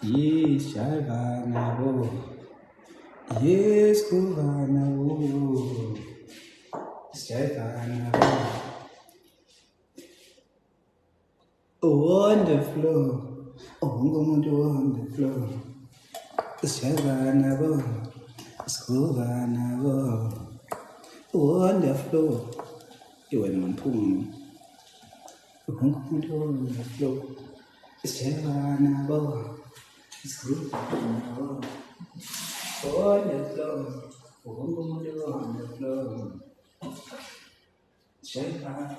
Yes, Shavana, yes, Kuvana, Shavana, on the floor, on the floor, Shavana, Skuvana, on the floor, you went on Pum, on the floor, Shavana, Skuvana, on the floor, on the floor, Shavana.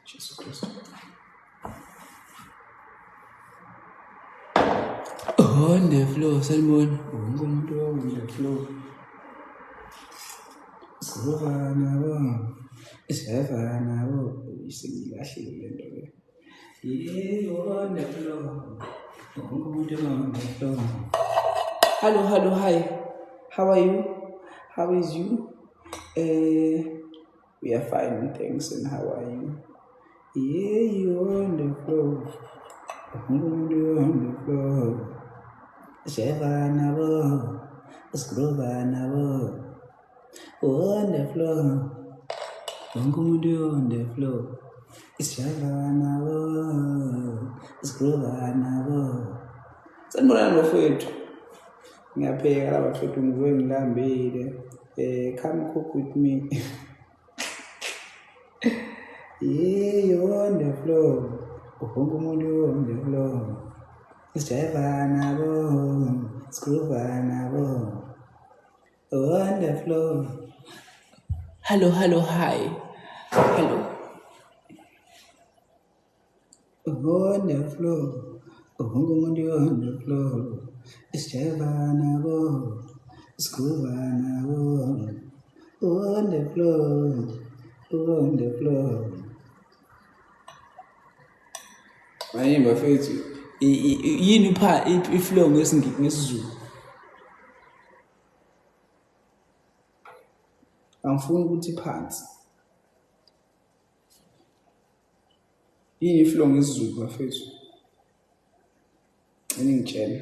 Jesus Christ. On the floor, Salmon. On the floor. Savannah. Yeah, on the floor. On the floor. Hello, hi. How are you? How is you? We are fine, thanks. And how are you? Yeah, you on the floor. On the floor. Savannah, Scrovana, on the floor. On the floor. Savannah, Scrovana. Sanibonani bafowethu. Ngiyapheka la bafowethu ngivuke ngilambile. Come cook with me. Yeah, you're on the floor. On the floor. Savannah, Scrovana, on the floor. Hello, hi. Hello. On the floor. On the floor. Savannah, Scrovana, on the floor. On the floor. Manje bafethu yini pha iflow ngesizulu angifuni ukuthi phansi yini iflow ngesizulu bafethu ngitshela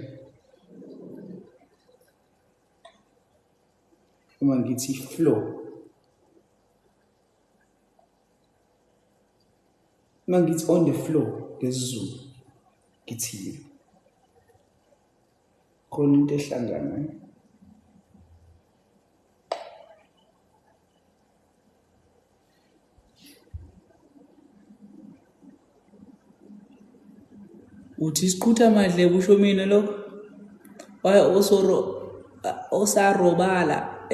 uma ngithi flow uma ngithi on the floor ngesizulu ngithini khona into ehlangana uthi isiqhutha madle kusho mina lo waya osarobala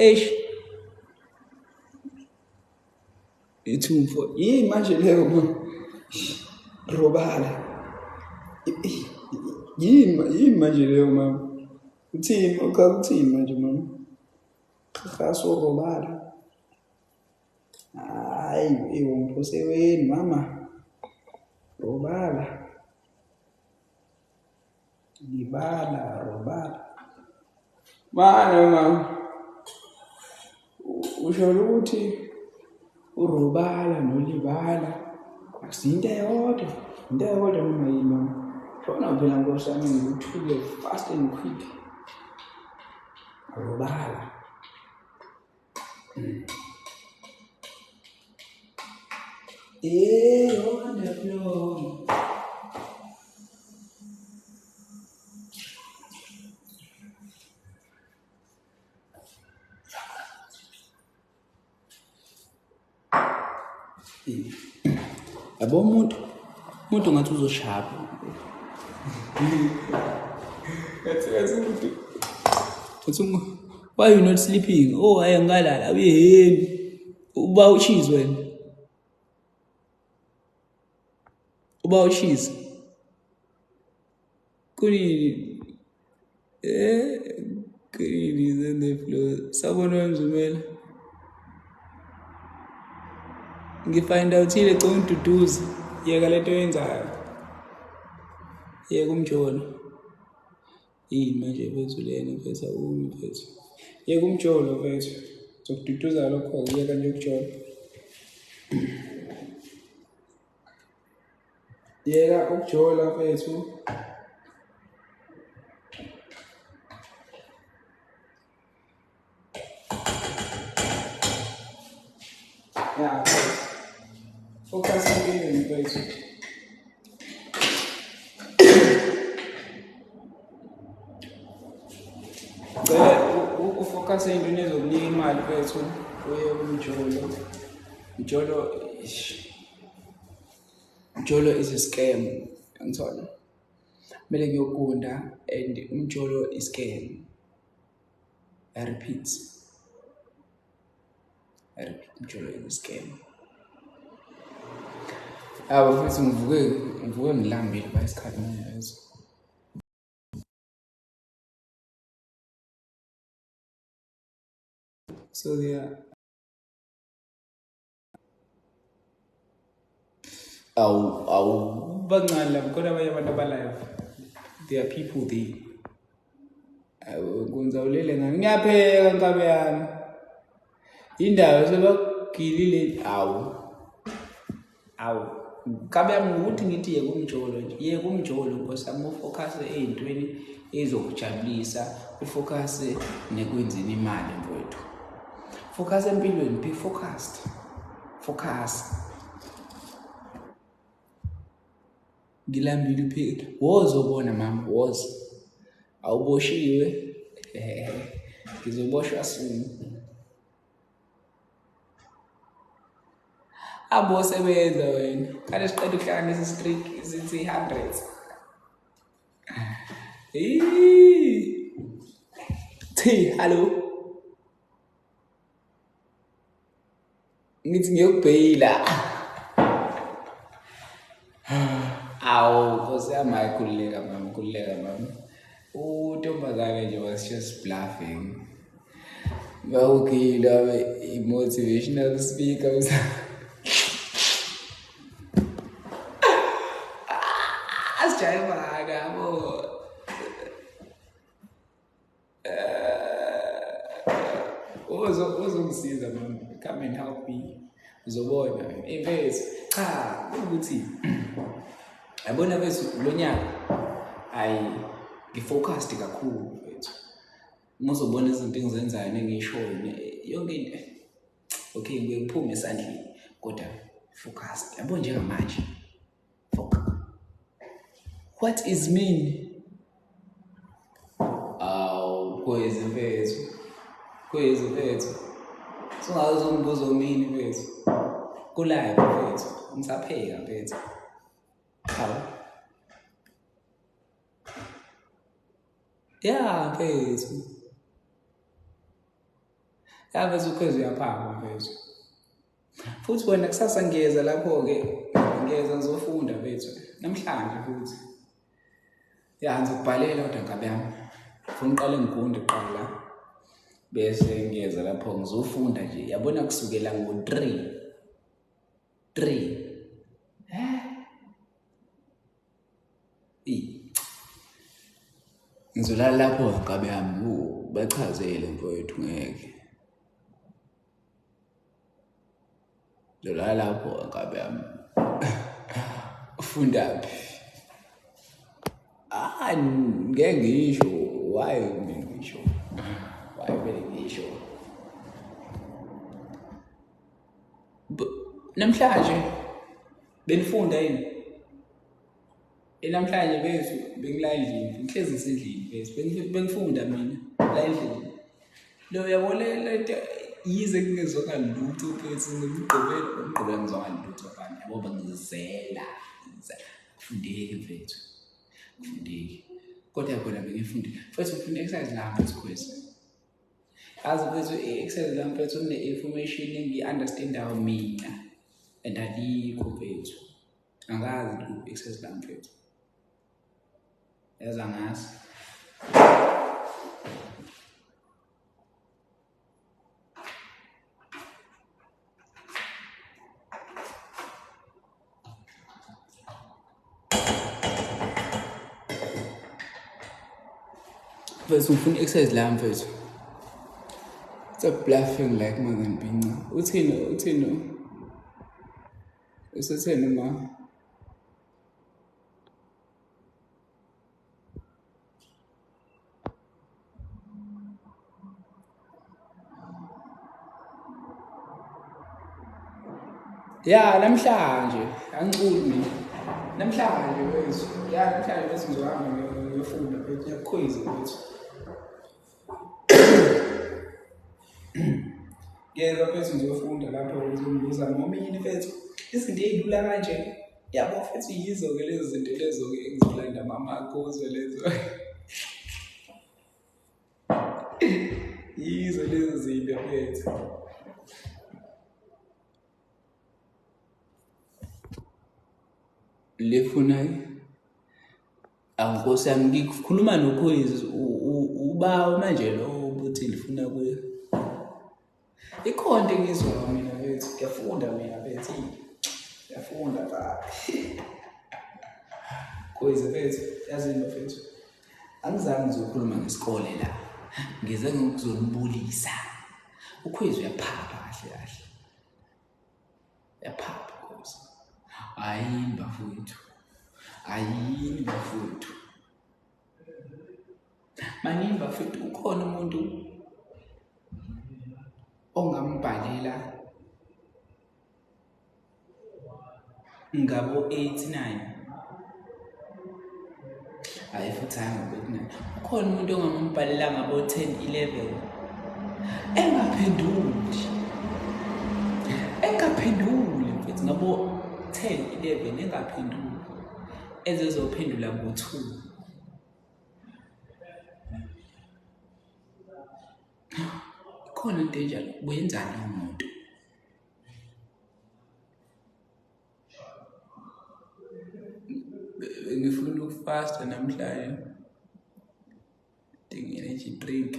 ithumfo yini manje leyo robala yini manje leyo mama uthini uthini manje mama khaso robala hayi ungiphoseweni mama robala libala robala mama usho ukuthi urobala nolibala akusinto eyodwa noma yini mama shona phela ngosami ngikuthule fast and quick robala on the floor. Yabo umuntu ngathi uzoshapa. Why you not sleeping? Oh, ayangalala uyehemi. Uba ucheese wena. Uba ucheese. Kunini? Kunini is on the floor. Sabona wemzumela. Ngifind out ile contuduza. Yeka lento yenzayo. Yeka umjolo. Yini manje mfethu lena mfethu umi mfethu. Yeka umjolo mfethu. Zokududuza lokho yeka nje ukujolo. Yeka ukujola mfethu. Ya, focus empilweni mfethu. Ufocus ey'ntweni ezokunika imali mfethu, uye kumjolo. Umjolo is a scam, angithola. Kumele ngiyokunda and umjolo is scam. I repeat, umjolo is a scam. Futhi ngivuke ngilambile by isikhathi manje. So there bancane labo kodwa abanye abantu abalive, there are people there. Kunzawulele ngani ngiyapheka nkabe yami indawo sebagilile nkabe yami ukuthi ngithi ye kumjolo nje, ye kumjolo nkosi yami, ufocus ey'ntweni ezokujabulisa, ufocus nekwenzeni imali mfowethu. Focus empilweni, be focused. Focus. Ngilambile uphela. Wozobona mama, woza. Awuboshiwe. Ngizoboshwa soon. Abosebenza wena. Kade siqeda ukuhlanganisa streak sithi 100. Hello. Ngithi ngiyokubheyila. Nkosi yami ayikhululeka mama. Untombazane nje was just bluffing. Bawukhila i-motivational speaker. Asijayivana yabo. Uzongisiza mama. Come and help me. Uzobona mfethu. Cha, ukuthi yabona mfethu lo nyaka ngifocused kakhulu mfethu. Muzobona izinto engizenzayo nengishoyo yonke into. Okay, ngiyiphume esandleni kodwa focused. Yabo njengamanje. Focus. What is mean? Kwezi mfethu. Singazombuza umini mfethu. Kulayo mfethu. Ngisapheka mfethu. Yeah, mfethu. Mfethu ukhwezi uyaphaka mfethu. Futhi wena kusasa ngiyeza lapho-ke. Ngiyeza ngizofunda mfethu. Namhlanje futhi. Ngizokubhalela kodwa nkabe yami. Ufuna uqale ngigunde kuqala. Bese ngiyeza lapho ngizofunda nje. Yabona kusukela ngo-3. Ngizolala lapho nkabe yami. Bachazele mfowethu ngeke. Ngizolala lapho nkabe yami. Ufundaphi? Ngeke ngisho. Why ngisho? Why vele ngisho? Namhlanje benifunda yini? Namhlanje bethu bengila endlini, ngihlezi ngisendlini bethu. Bengifunda mina la endlini. Lo yabolela into yize ngingezwakali lutho bethu ngimgqobela ngizwakali lutho bani. Yabo bangizela. Kufundeki mfethu. Kufundeki. Kodwa khona bengifundile. First ngifunda exercise lapha esikhwezi. Yazi mfethu i-exercise lapha mfethu une-information engi-understandayo mina. And alikho mfethu. Angazi ku-exercise lapha mfethu. Yazi angazi. Mfethu ngifuna i-exercise la mfethu. It's a bluffing like Magan Pinga. Uthini? Usetheni ma? Ya namhlanje angiculi mina. Namhlanje wethu. Ya namhlanje bese ngizohamba ngiyofunda bese ngiyakhoyiza wethu. Ngeke bese ngizofunda lapho ukuzibuza ngomini mfethu. Izinto ezilula kanje. Yabo futhi yizo ke lezi zinto lezo ke engiziplanda mama kuzo lezo. Yizo lezo zinto mfethu. Lefuna anginkosami ngikhuluma noKhoyizi uba manje lo ubuthi lifuna kuye. Ikhona into engizwa mina mfethu, ngiyafunda mina mfethu. Ngiyafunda ba. Khoyizi mfethu, yazini mfethu. Angizange ngizokhuluma ngesikole la. Ngize ngizonibulisa. uKhoyizi uyaphapha kahle kahle. Uyaphapha Khoyizi. Ayini bafowethu. Ayini bafowethu. Manini bafowethu ukhona umuntu ongambhalela ngabo 89. Hayi futhi ngabo 89. Ukhona umuntu ongambhalela ngabo 10 11. Engaphenduli mfethu ngabo 10 11 engaphenduli. Ezizophendula ngo2. Khona into enjalo wenzani umuntu? Ngifuna ukufasta namhlanje. Ding energy drink.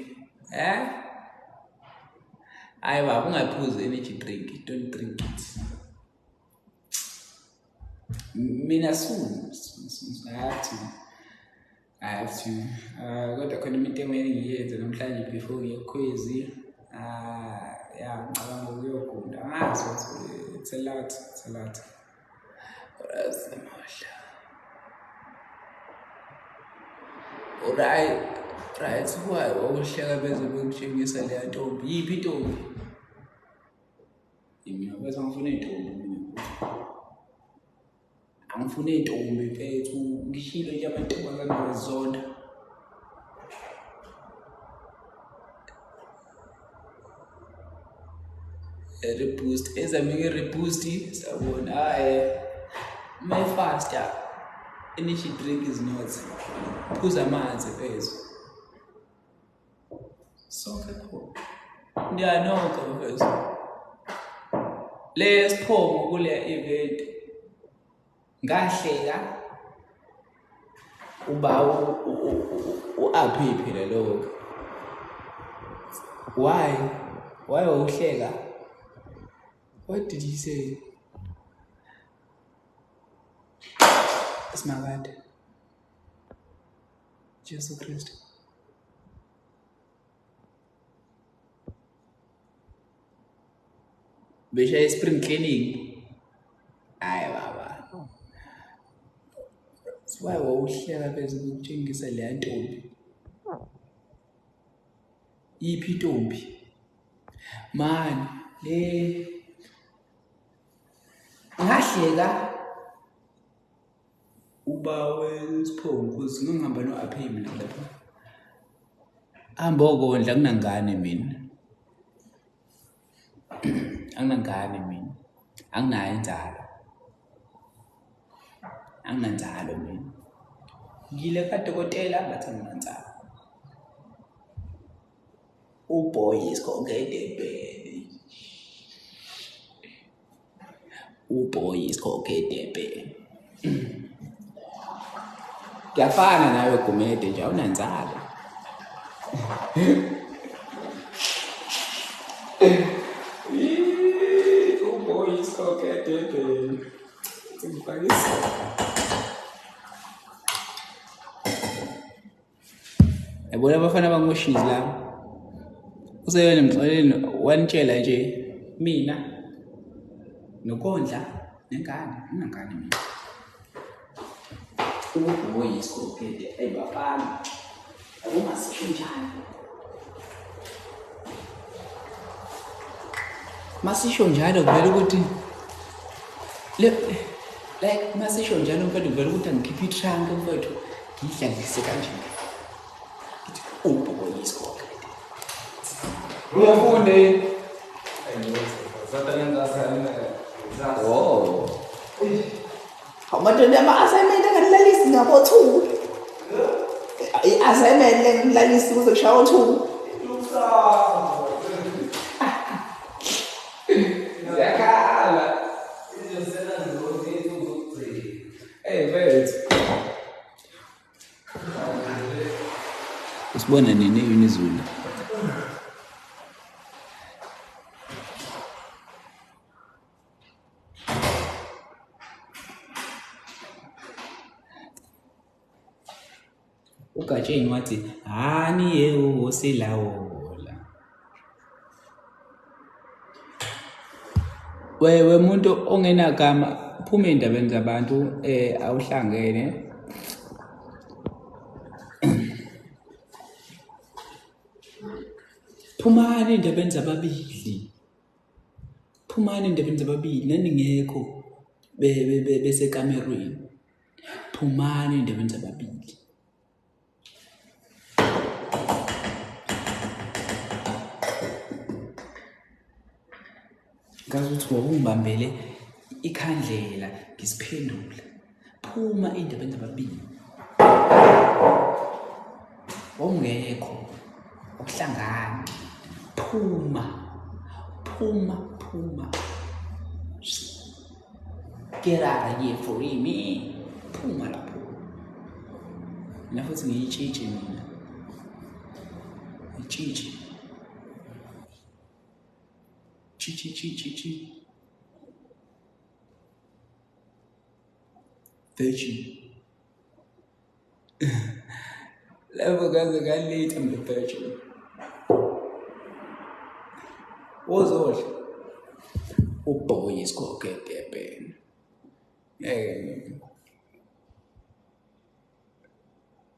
Hayi baba ungaphuzi energy drink, don't drink it. Mina soon I have to kodwa khona into emele ngiyenze namhlanje before ngiyoKhoyizi. Yeah, ngicabanga ukuyogunda. Angazi ukuthi it's a lot. Rasimahla. Right, why ukuhleka beze bekutshengisa le ntombi? Yiphi intombi? Mina bese ngifuna intombi. Angifuna intombi mfethu, ngishilo nje amantombazane bezonda. Reboost ezamike reboost sabona my faster energy drink is not phuza amanzi phezulu sonke khona ndiyanoka phezulu lesiphomo kule event ngahleka uba uaphi phela lokho why uhleka? What did he say? Smakade. Jesu Kristu. Besha spring cleaning. Hayi baba. Why wawuhleka phezulu ukutshengisa le ntombi? Yiphi intombi? Man, le ngahleka uba wesiphongo kuze ngihamba noaphi mina lapha. Hamba okondla kunangane mina. Anginangane mina. Anginayo inzalo. Anginanzalo mina. Ngile kadokotela bathi nginanzalo. Uboy isikokedebele. Uboy isikokedebele. Kuyafana nawe Gumede nje awunanzalo. Uboy isikokedebele. Ngifakisa. Yabona abafana bangoshizi la. Useyona mxoleni wanitshela nje mina nokondla nengane ingangane mina. Uboy isikokede ayibafana. Akumasisho njalo. Masisho njalo vele ukuthi Like masisho njalo mfethu vele ukuthi angikhiphe itrunk mfethu ngidlangise kanje ngithi ubhobo yisikole uyafunde oh amadoda ama-assignment anganilalisi ngabo 2 i-assignment lengilalisi kuze kushawo 2 ziyakhala mfethu usibona nini eyunizula uGatsheni wathi hani yebo silawola wewe muntu ongenagama phuma endabeni zabantu awuhlangene phumani endabeni zababili naningekho besekamerweni phumani endabeni zababili ngazi ukuthi wawungibambele ikhandlela ngisiphendula phuma endabeni zababili wawungekho ukuhlangana phuma get out of here for me phuma lapho mina futhi ngiyitshitshe mina ngitshitshe virgin lapho kaze kalate I'm the virgin wozodla uboy isikhoke Durban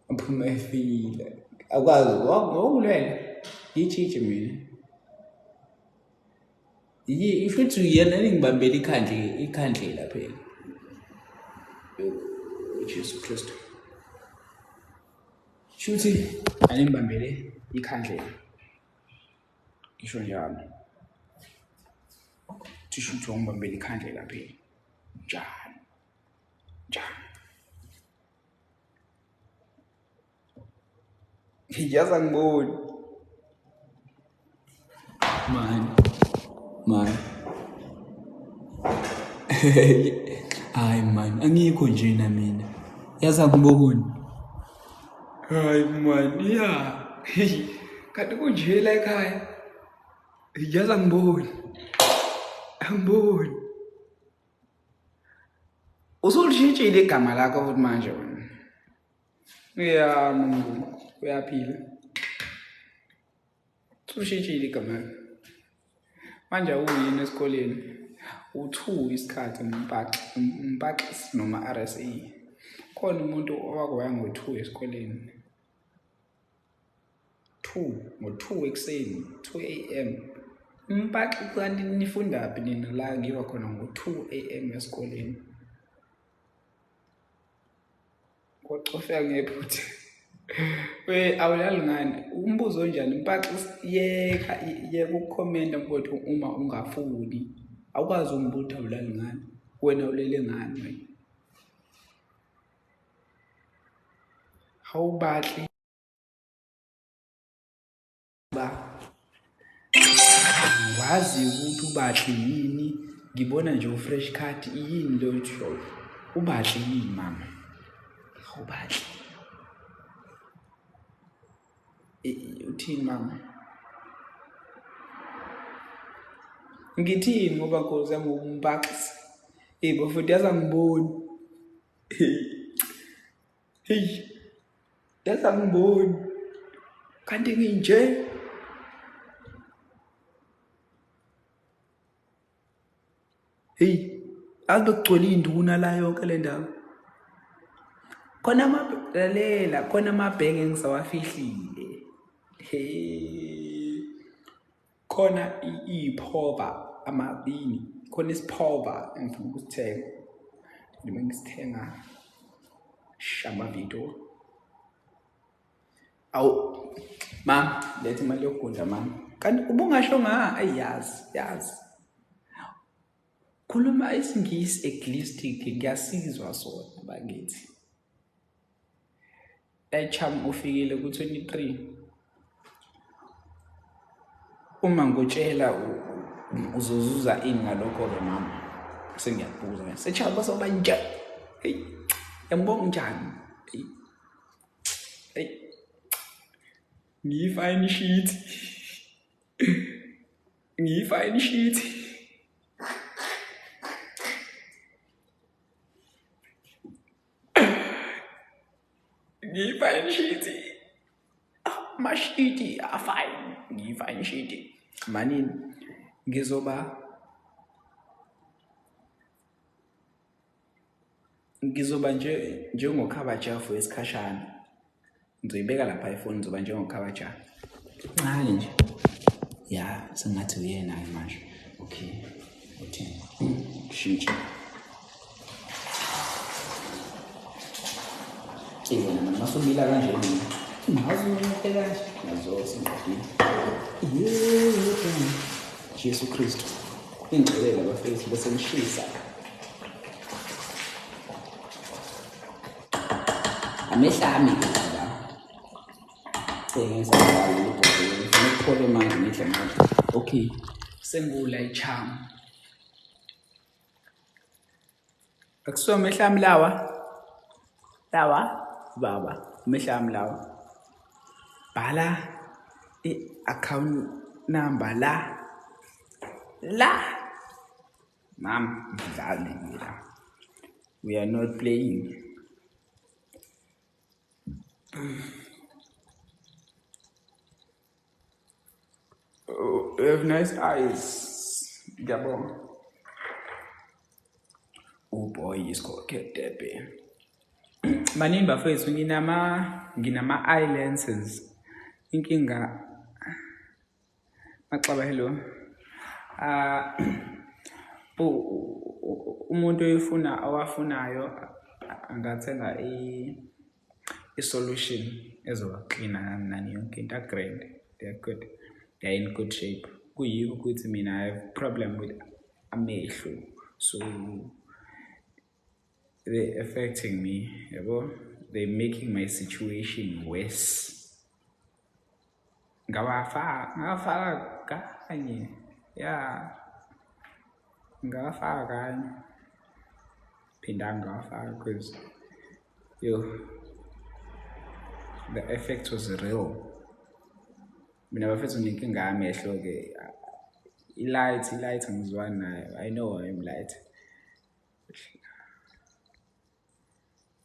aphuma efile akwazi ngokulwela ngitshitshe mina futhi uyena ningibambela ikhandlela phela Jesu Kristu shuthi aningibambele ikhandlela ngisho njalo tishuthi ungibambela ikhandlela phela njalo ngiyaza ngiboni man hayi man angikho nje na mina yaza ngiboni hayi man ya kanti kunje la ekhaya yaza ngiboni angiboni usulishintshile igama lakho futhi manje wena ya Mungu uyaphila usulishintshile igama manje uyini esikoleni u2 isikhathi umpaxisi noma RSA khona umuntu owakwaya ngo2 esikoleni 2 ekseni 2 am umpaxi kanti nifunda phi nina la ngiba khona ngo2 am esikoleni koqofeka ngephutha awulali ngani umbuzo onjani umpaxi yeka ukukhomenta mfowethu uma ungafuni awukwazi umbutha awulali ngani wena ulele ngani wena awubathi wazi ukuthi ubathi yini ngibona nje ufresh cut yini lo show ubathi yini mama awubathi uthini mama ngithini ngoba Nkosi yami umpaxisi yebo futhi yaza ngiboni yaza ngiboni kanti nginje akugcwele induna la yonke le ndawo khona amabhenge engisawafihlile khona iphoba amabini khona isiphoba engifuna ukusithenga noma ngisithenga shama video. Awu mama, lethe imali yokudla mama. Kanti ubungasho yazi. Khuluma isingisi at least ngiyasizwa sona bakithi. Cham ufikile ku-23. Uma ngutshela uzozuza ini ngalokho-ke mama. Sengiyakubuza. Sechama basoba njani? Hey. Yambonga njani? Hey. Ngiyifine sheet. Ngiyifine sheet. Ngiyifine sheet. Mashiti afine. Ngiyifine sheet. Manini ngizoba nje njengokhabajafu esikhashana. Ngizoyibeka lapha iphone ngizoba njengokhabajafu. Ncane nje. Ya, sengathi uyena manje. Okay. Uthini? Shit. Yena masubila kanje mina. Ngazumete kanje. Ngazosingathi. Jesu Kristu. Ingcelela bafethu bese ngishisa. Amehlami la. Ngizabhala ukuthi ngikholwe manje ngihle manje. Okay. Sengula icham. Akusiwa amehlami lawa. Baba, amehlami lawa. Bhala i-account number la. Mom, darling, we are not playing. Oh, you have nice eyes, Gabon. Oh boy, he's got get there, babe. Maningi bafethu nginama eyelenses. Inkinga maxaba hello. Umuntu awafunayo angathenga i-solution ezoba clean nani yonke into grand. They're good. They're in good shape. Kuyiko ukuthi mina I have problem with amehlo. So they're affecting me, yabo. They're making my situation worse. Ngawafaka kanye. Yeah. Ngawafaka kanye. Phinda ngawafaka because the effect was real. Mina bafethu nginkinga amehlo ke. I-light ngizwana nayo. I know I'm light.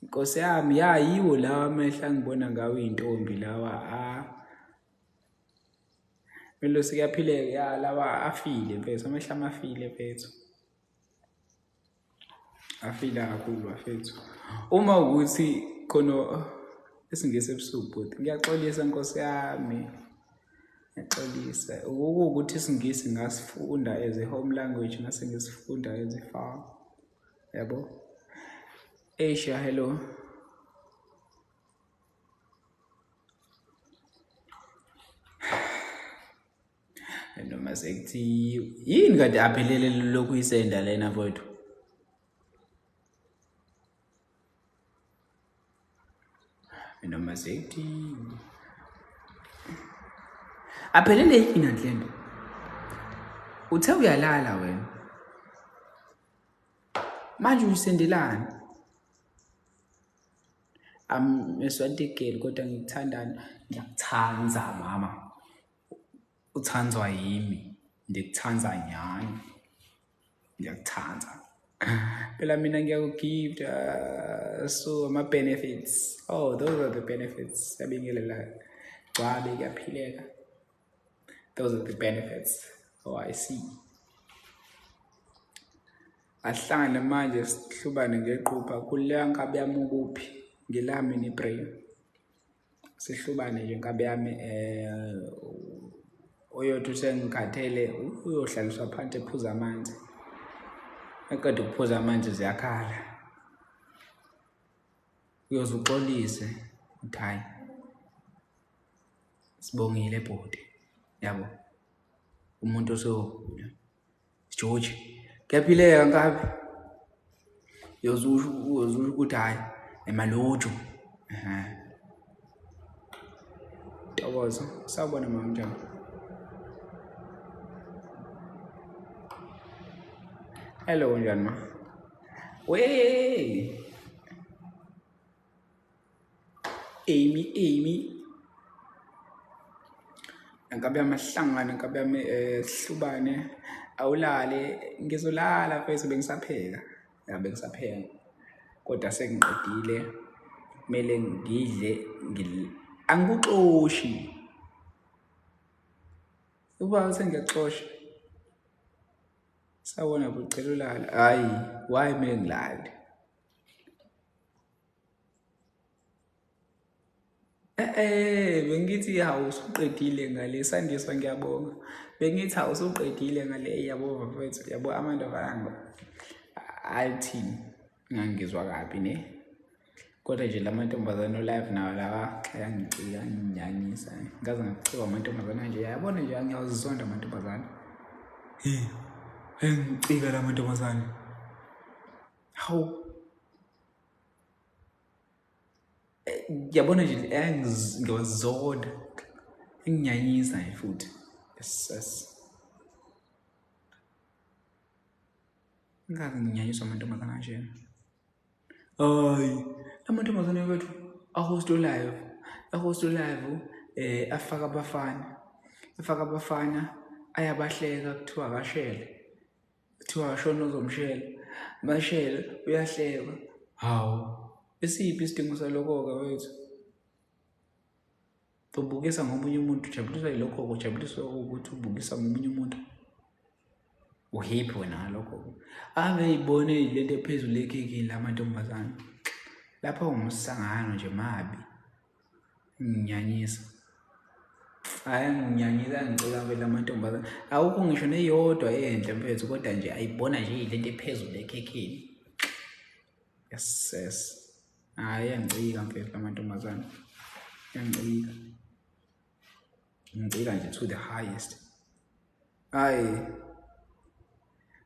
Nkosi yami yiwo lawa amehla ngibona ngawo intombi lawa Melo siyaphileka lawa afile mfethu amehla amafile mfethu. Afila kakhulu bafethu. Uma ukuthi khono esingese ebusuku but ngiyaxolisa Nkosi yami. Ngiyaxolisa. Ukuthi isingisi ngasifunda as a home language ngase ngisifunda as a far. Yabo? Asia, hello. Noma sekuthi yini kade aphelele lokhu isenda lena mfowethu. Noma sekuthi aphelele yini Nhlendo. Uthe uyalala wena. Manje uyisendelani? Eswantikeli kodwa ngiyakuthanza mama. Uthanzwa yimi. Ngikuthanza nyani. Ngiyakuthanza. Phela mina ngiyakugift so ama benefits. Oh, those are the benefits. Yabingelela gcabe kuyaphileka. Those are the benefits. Oh, I see. Ahlangane manje sihlubane ngeqhupha kuleya nkabi yami ukuphi. Ngilami ni prayer. Sihlubane nje nkabi yami oyothi sengikhathele uyohlaliswa phansi ephuza amanzi. Ekade ukuphuza amanzi ziyakhala. uyoze uxolise uthi hayi sibongile bhuti yabo umuntu osogula George kuyaphileka ngapi uyoze ukuthi hayi emalotho Ntokozo sawubona mama njani hello njani ma we Amy Ngabe amahlangano ngabe sihlubane awulale ngizolala mfethu bengisapheka yabe ngisapheka kodwa sengiqedile kumele ngidle angikuxoshi uba sengiyaxosha sawona bucela ulala hayi why mina ngilale bengithi awusuqedile ngale sandiswa ngiyabonga bengithi awusuqedile ngale yabo mfethu yabo amandovana althini ngangizwa kabi ne kodwa nje lamantombazana live nawo lawa yanginyanyisa ngaze ngaceba amantombazana nje yabona nje ngiyazizonda amantombazana engicika lamantombazana hawu yabona nje ngiyazizonda enginyanyisa futhi yes ngaze nginyanyiswa amantombazana nje hayi amantombazana wethu ahost live afaka abafana ayabahleka kuthiwa akashele kuthiwa ashona uzomshela mashele uyahleka hawu esiphi isidingo salokho wethu ubukisa ngomunye umuntu ujabulisa lokho ujabuliswa ukuthi ubukisa ngomunye umuntu uhappy wena lokho ave ibone lento ephezulu ekhekini lamantombazana lapha umsangano nje mabi nginyanyisa hayi nginyanyisa ngicela vele amantombazana awukho ngisho neyodwa enhle mfethu kodwa nje ayibona nje lento ephezulu ekhekini yes hayi yangicika mfethu amantombazana ngicika nje to the highest hayi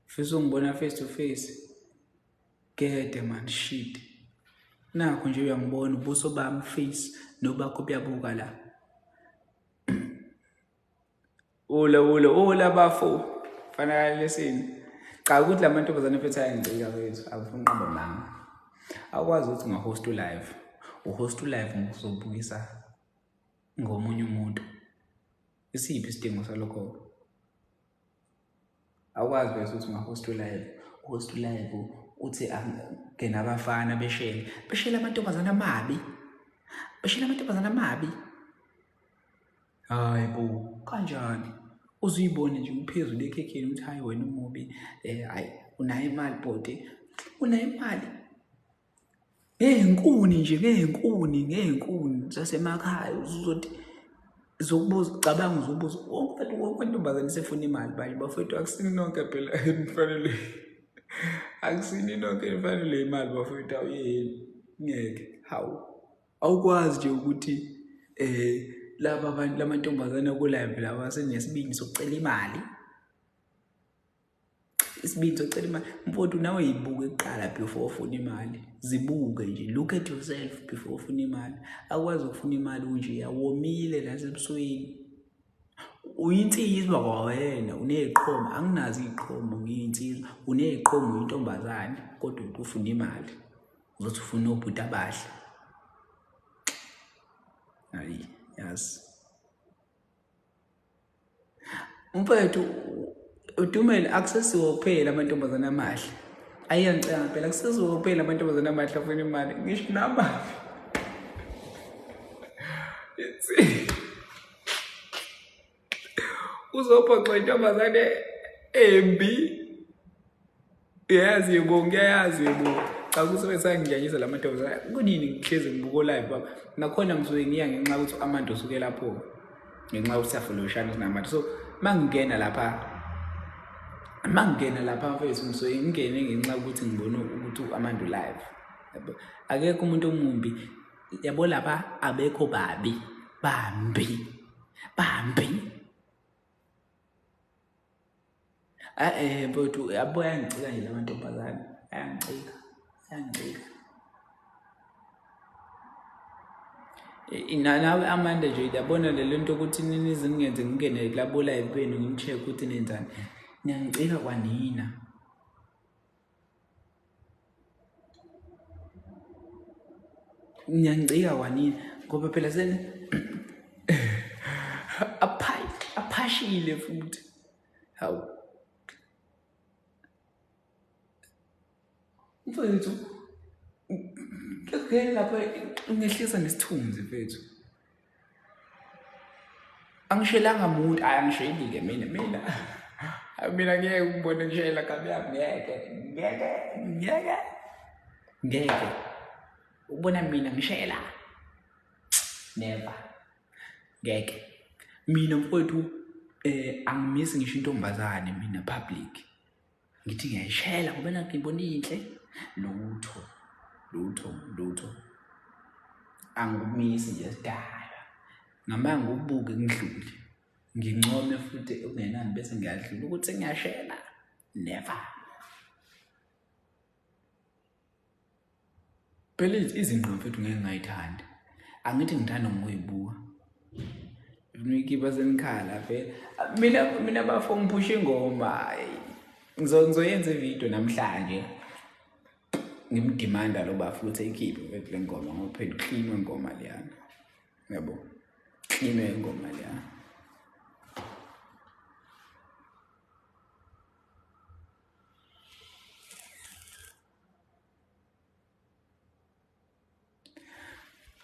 Fisa ngibona face to face. Gede man shit. Nakho nje uyangibona ubuso bami face nobakho buyabuka la. Ola bafo. Fanele lesini. Cha ukuthi lamantombazane mfethu ayangicika wethu akufuni qamba manga. Akwazi ukuthi ngahost live. Uhost live ngizobukisa ngomunye umuntu. Isiphi isidingo salokho? Akwazi bese ukuthi ngahost live uthi ngena abafana beshela amantombazana amabi. Hayi bo kanjani uzuyibone nje uphezulu ekhekheni uthi hayi wena umubi hayi unayo imali body unayo imali ngeenkuni zasemakhaya uzothi zokubuza cabanga uzobuza wonke intombazane sefuna imali baye bafethu akusini nonke phela enifanele akusini nonke enifanele imali bafethu awuyeni ngeke hawu awukwazi nje ukuthi laba abantu lamantombazane kulive lawa senesibindi sokucela imali mfowethu nawe yibuke eqala before ufuna imali zibuke nje look at yourself before ufuna imali akwazi ukufuna imali unje yawomile lasebusweni uyinsizwa kwawena uneziqhomo anginazi iziqhomo ngiyinsizwa uneziqhomo intombazane kodwa ufuna imali uzothi ufuna ubhuti abahle hayi yazi mfowethu uDumela akusesiwo kuphela amantombazane amahle ayangicela phela akusesiwo kuphela amantombazane amahle afuna imali ngisho naba uzophoxa intombazane embi yazi yebo ngiyazi yebo cha kusuke sanginyanyisa lamantombazane kunini ngihlezi ngibuko live baba nakhona ngisuke ngiya ngenxa ukuthi amando usuke lapho ngenxa ukuthi siyafoloshana sinamanje so mangingena lapha mfethu ngisuke ngingene ngenxa ukuthi ngibone ukuthi amando live Yabo. Akekho umuntu omumbi. Yabo lapha abekho bambi. But yabo ayangicika nje lamantombazane. Ayangicika. Nawe Amanda nje yabona le nto ukuthi nize ningenze ngingene kulabo live benu ngimcheck ukuthi nenzani. Niyangicika kwanina. Ngiyangicika kwanini ngoba phela sene aphashile futhi. Hawu. Mfowethu ke lapha ngehlisa nesithunzi mfethu. Angishelanga umuntu ayangisheli ke mina. Mina ngeke ngibone ngishela kabi yami ngeke. Ubona mina ngishela. Never. Ngeke. Mina mfowethu angimisi ngisho intombazane mina public. Ngithi ngiyayishela ngoba ngibona inhle. Lutho. Angumisi nje sidala. Ngamanga ngokubuke ngidlule. Ngincome futhi okungenani bese ngiyadlula ukuthi ngiyashela. Never. Phela izinto mfethu ngeke ngayithanda. Angithi ngithanda ngoyibuka. Ngikiba senikhala phela. Mina bafo ngiphusha ingoma. Ngizoyenza ivideo namhlanje. Ngimdimanda lo bafuthe ikhiphe le ngoma ngoba phela clean ingoma leyana. Yabo. Clean ingoma leyana.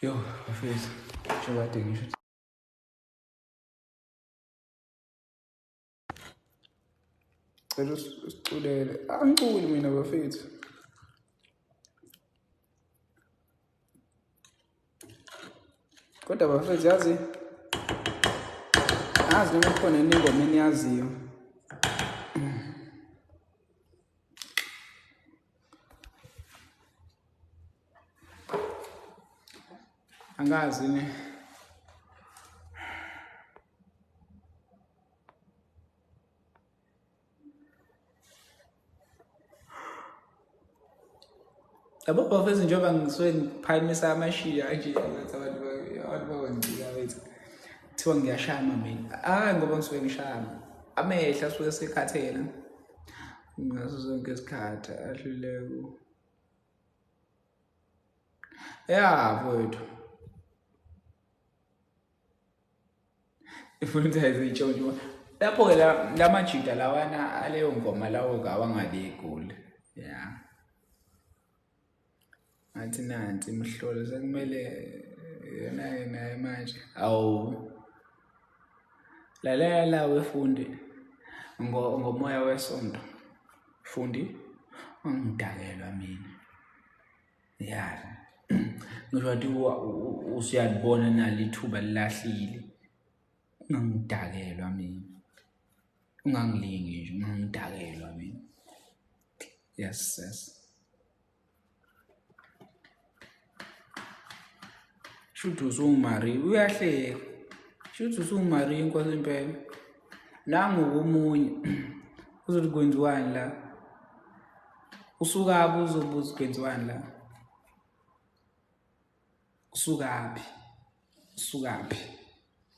Yo, bafethu. Shobade ngisho. Cela usiculele. Angiculi mina bafethu. Kodwa bafethu yazi noma khona ingoma eniyaziyo. Angazi ne. Yabo bafethu njengoba ngisuke ngiphakamisa amashiya nje ngathi abantu bangicika wethu. Kuthiwa ngiyashama mina. Ngoba ngisuke ngishama. Amehla asuke sekhathela. Ngaso zonke isikhathi ahluleko. Mfowethu. Ifuna ukuthi itshontshwe. Lapho ke lamajida lawana aleyo ngoma lawo kawangabe igoli. Yeah. Athi nansi imhlolo sekumele yena naye manje. Awu. Lalela wefundi ngomoya wesonto. Fundi ungidakelwa mina. Yazi. Ngisho wathi usiyabona nalithuba lilahlile. Ungangidakelwa mina. Ungangilingi nje ungangidakelwa mina. Yes. Shuthi usumari uyahleka. Shuthi usumari inkosi impela. Nangu omunye uzothi kwenziwani la? Usuka uzobuza kwenziwani la? Usukaphi?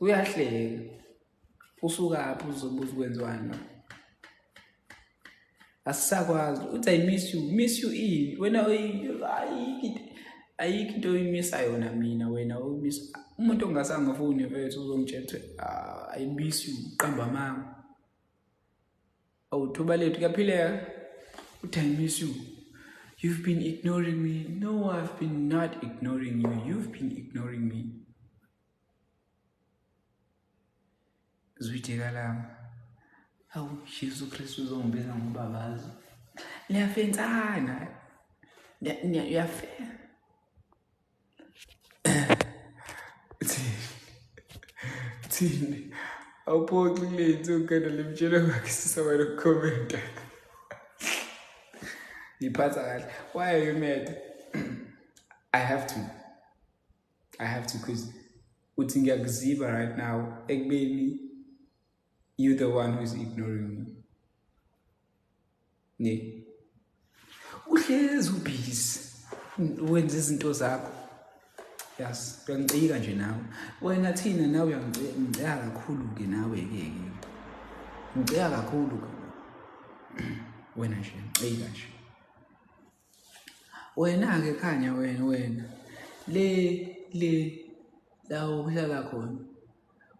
Uyahleka. Usukaphi uzobuza kwenziwani la? Asisakwazi uthi I miss you ini wena ayikho into oyimisa yona mina wena uyimisa umuntu ongasanga phone mfethu uzongitshela I miss you qamba mama awuthuba lethu kuyaphileka uthi I miss you. You've been ignoring me. No, I've been not ignoring you. You've been ignoring me. Zwitheka la. Hawu Jesu Kristu uzongibiza ngobabazi. Liyafensana. Liyafe. Thini. Awuphoxi lethu ukana lemtshela ngakisisa wena comment. Ngiphatha kahle. Why are you mad? I have to because uthi ngiyakuziba right now ekubeni you're the one who's ignoring me. Ne uhlezi ubhizi wenza izinto zakho. Yes, uyangicika nje nawe. Wena thina nawe uyangicika kakhulu-ke nawe-ke. Ngicika kakhulu-ke. Wena nje ngicika nje. Wena-ke khanya wena. Le la uhlala khona.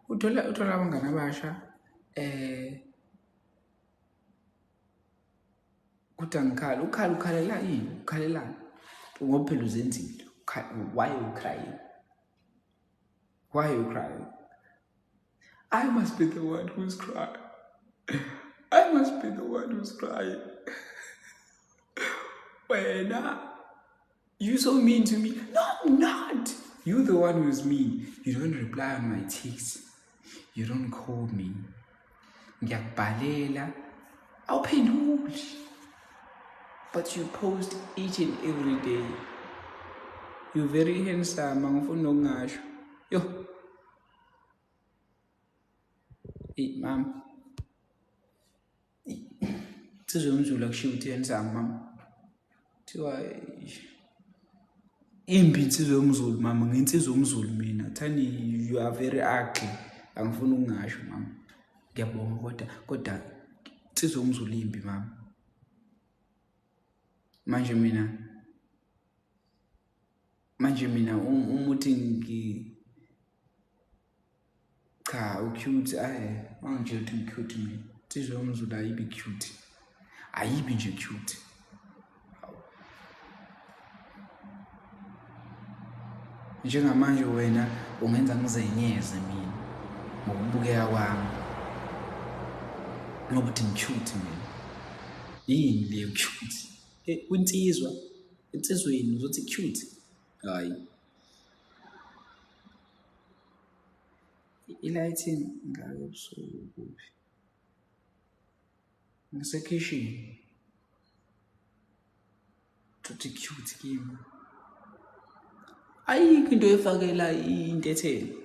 Uthola abangani abasha. Kuthi angikhala. Ukhalela yini? Ukhalelani? Ngoba phela uzenzile. Why are you crying? Why are you crying? I must be the one who's crying. I must be the one who's crying. Wena, you so mean to me. No, I'm not. You're the one who's mean. You don't reply on my texts. You don't call me. Ngiyakubhalela. Awuphenduli. But you post each and every day. You're very handsome. Angifuni nokungasho. Yo. Mama. Sizomzulu akushiya ukuthi handsome mama. Thiwa imbi insizwe yomzulu mama, ngensizwe yomzulu mina. Thani you are very ugly. Angifuni ukungasho mama. Ngiyabonga kodwa insizwe yomzulu imbi mama. Manje mina umuthi cha ucute manje uthi ngicute mina. Insizwe yomzulu ayibi cute. Ayibi nje cute. Njengamanje wena ungenza ngizenyeze mina ngokubukeka kwami. Ngoba uthi ngicute mina. Yini le cute? Insizweni uzothi cute. Hayi. Ilighting ngayo ebusuku kuphi? Ngisekitchen. Uthi cute kimi. Ayikho into efakela intethelo.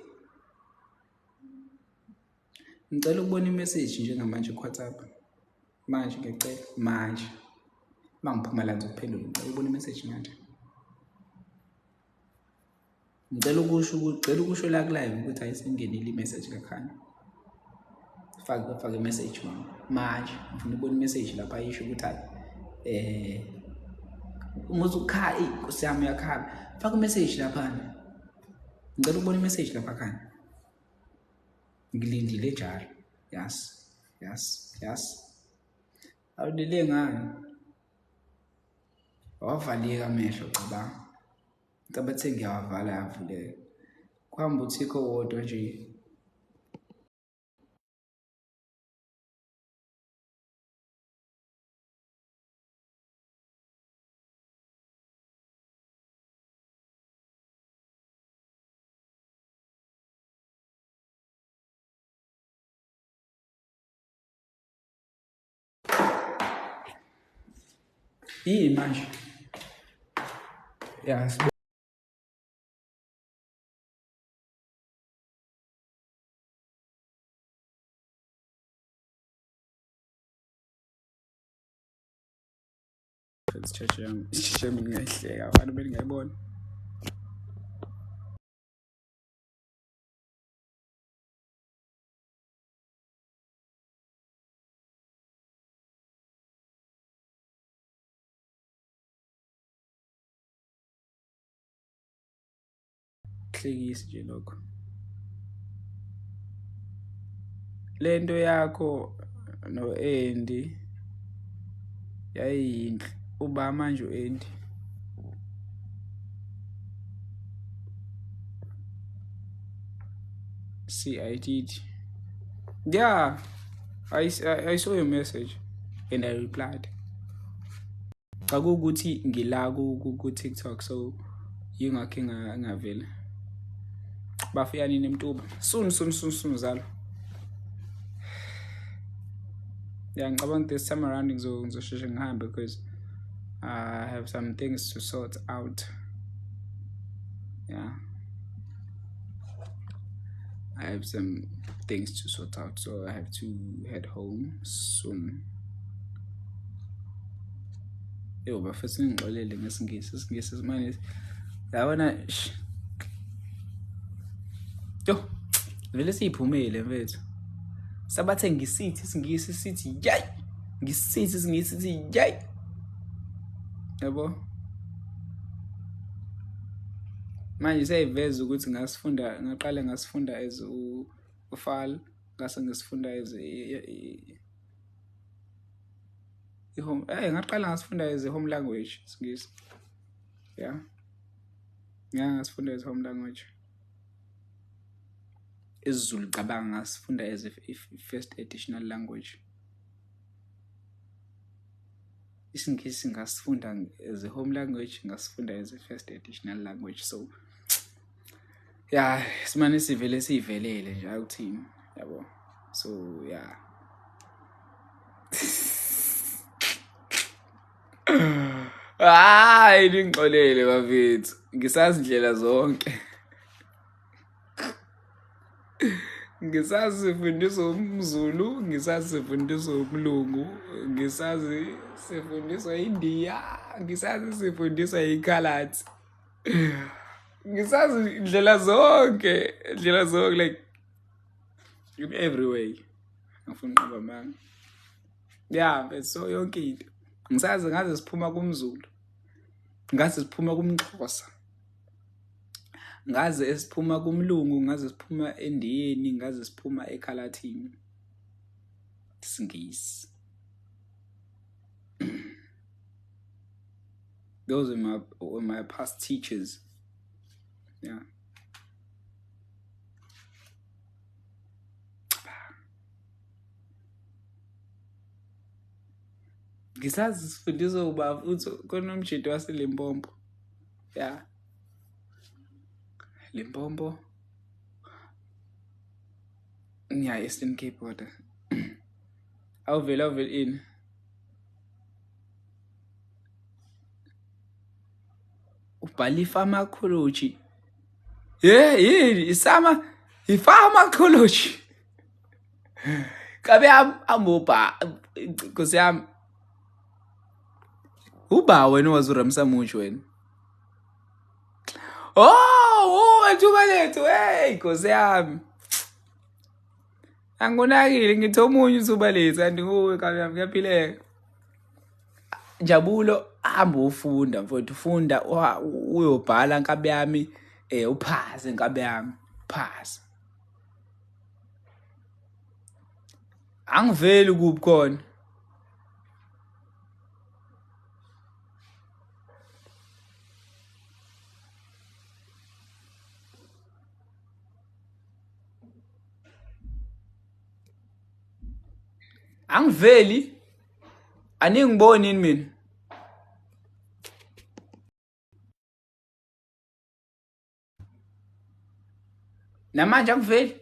Ngicela ukubona imessage njengamanje ku-WhatsApp. Manje ngiyacela manje. Mangiphuma la ngizophendula ngicela ukubona imessage manje. Ngicela ukusho la ku-live ukuthi ayisengenile imessage kakhani. Faka imessage manje. Ngifuna ukubona imessage lapha ayisho ukuthi umuze ukhala inkosi yami yakhala. Faka imessage lapha. Ngicela ukubona imessage lapha khani. Ngilindile njalo. Yes. Awudile ngani? Wavaleka amehlo cabanga. Ngicabanga ngiyawavala yavuleka. Kuhamba uthikho wodwa nje. Yini manje? Yes. Isitshetshe yami ngiyahleka abantu bengayibona. Hlekisi nje lokho. Lento yakho no Andy yayinhle. Uba manje uAndy. See, I did. Yeah, I saw your message and I replied. Akukuthi ngila ku TikTok so yingakho ngavela. Bafika nini eMtuba? Soon zalo. Yeah, ngicabanga this time around ngizosheshe ngihambe because I have some things to sort out. Yeah. I have some things to sort out, so I have to head home soon. Yo, bafethu ngixolele ngesingisi manje. Yabona yo, vele siyiphumile mfethu. Sabathe ngisithi isingisi sithi yay. Ngisithi isingisi sithi yay. Yabo? Manje seyiveza ukuthi ngaqala ngasifunda as ufal, ngase ngisifunda as home ngaqala ngasifunda as home language isingisi. Yeah. Ngasifunda as home language. IsiZulu cabanga ngasifunda as first additional language. Isingisi ngasifunda as a home language, ngasifunda as a first additional language. So yeah, simane sivelele nje akuthini, yabo. So yeah. Hayi ngixolele bafethu. Ngisazi indlela zonke. Ngisazi sifundiswa umZulu, ngisazi sifundiswa umlungu, ngisazi sifundiswa India, ngisazi sifundiswa iKhalati. Ngisazi indlela zonke like in every way. Ngifuna ukuba manga. Yeah, but so yonke into. Ngisazi ngaze siphuma kumZulu. Ngaze siphuma kumXhosa. Ngaze esiphuma kumlungu, ngaze siphuma endiyeni, ngaze siphuma eKhalathini. Isingisi. Those were my past teachers. Yeah. Ngisazi sifundiswa ubaba uthi konomjito waseLimpopo. Yeah. Limpopo. Yeah, Eastern Cape water. Awuvela in. Ubhali pharmacology. Yeah, i-pharmacology. Kabe amboba Nkosi yami. Uba wena wazuramsa much wena. Oh, ethuba lethu, hey Nkosi yami. Angonakile ngithi omunye uthuba lethu andikuwe kabe ngiyaphileka. Jabulo hamba ufunda mfowethu, ufunda uyobhala nkabe yami uphase nkabe yami, phasa. Angiveli kubi khona. Angiveli aningiboni mina. Namanje angiveli.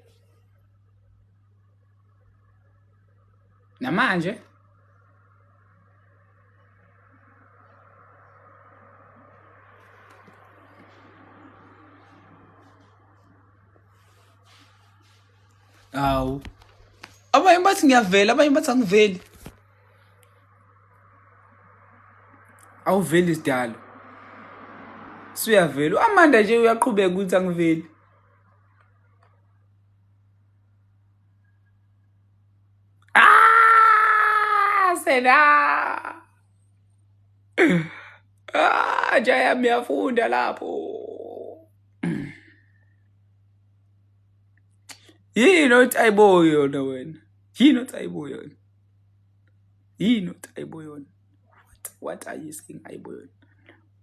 Namanje awu abanye bathi ngiyavela, abanye bathi angiveli. Awuveli sidalo. Suyavela. Amanda nje uyaqhubeka ukuthi angiveli. Sena. Jaya miyafunda lapho. Yini othi ayiboyo yona wena? Yini othi ayiboyo yona? Yini othi ayiboyo yona? What are you saying ayiboyo yona?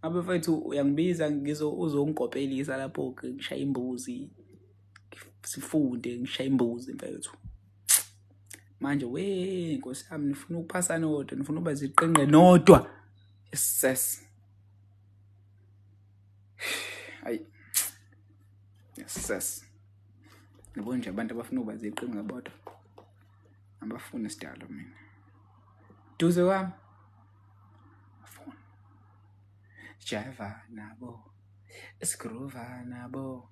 Ngabe mfethu uyangibiza uzongikopelisa lapho ke ngishaya imbuzi. Sifunde ngishaya imbuzi mfethu. Manje Nkosi yami nifuna ukuphasa nodwa, nifuna uba ziqinqe nodwa. Yes. Hayi. Yes. Ngibona nje abantu abafuna uba ziqinqe bodwa. Abafuna isidalo mina. Duze kwami. Afuna. Java nabo, Scroover nabo.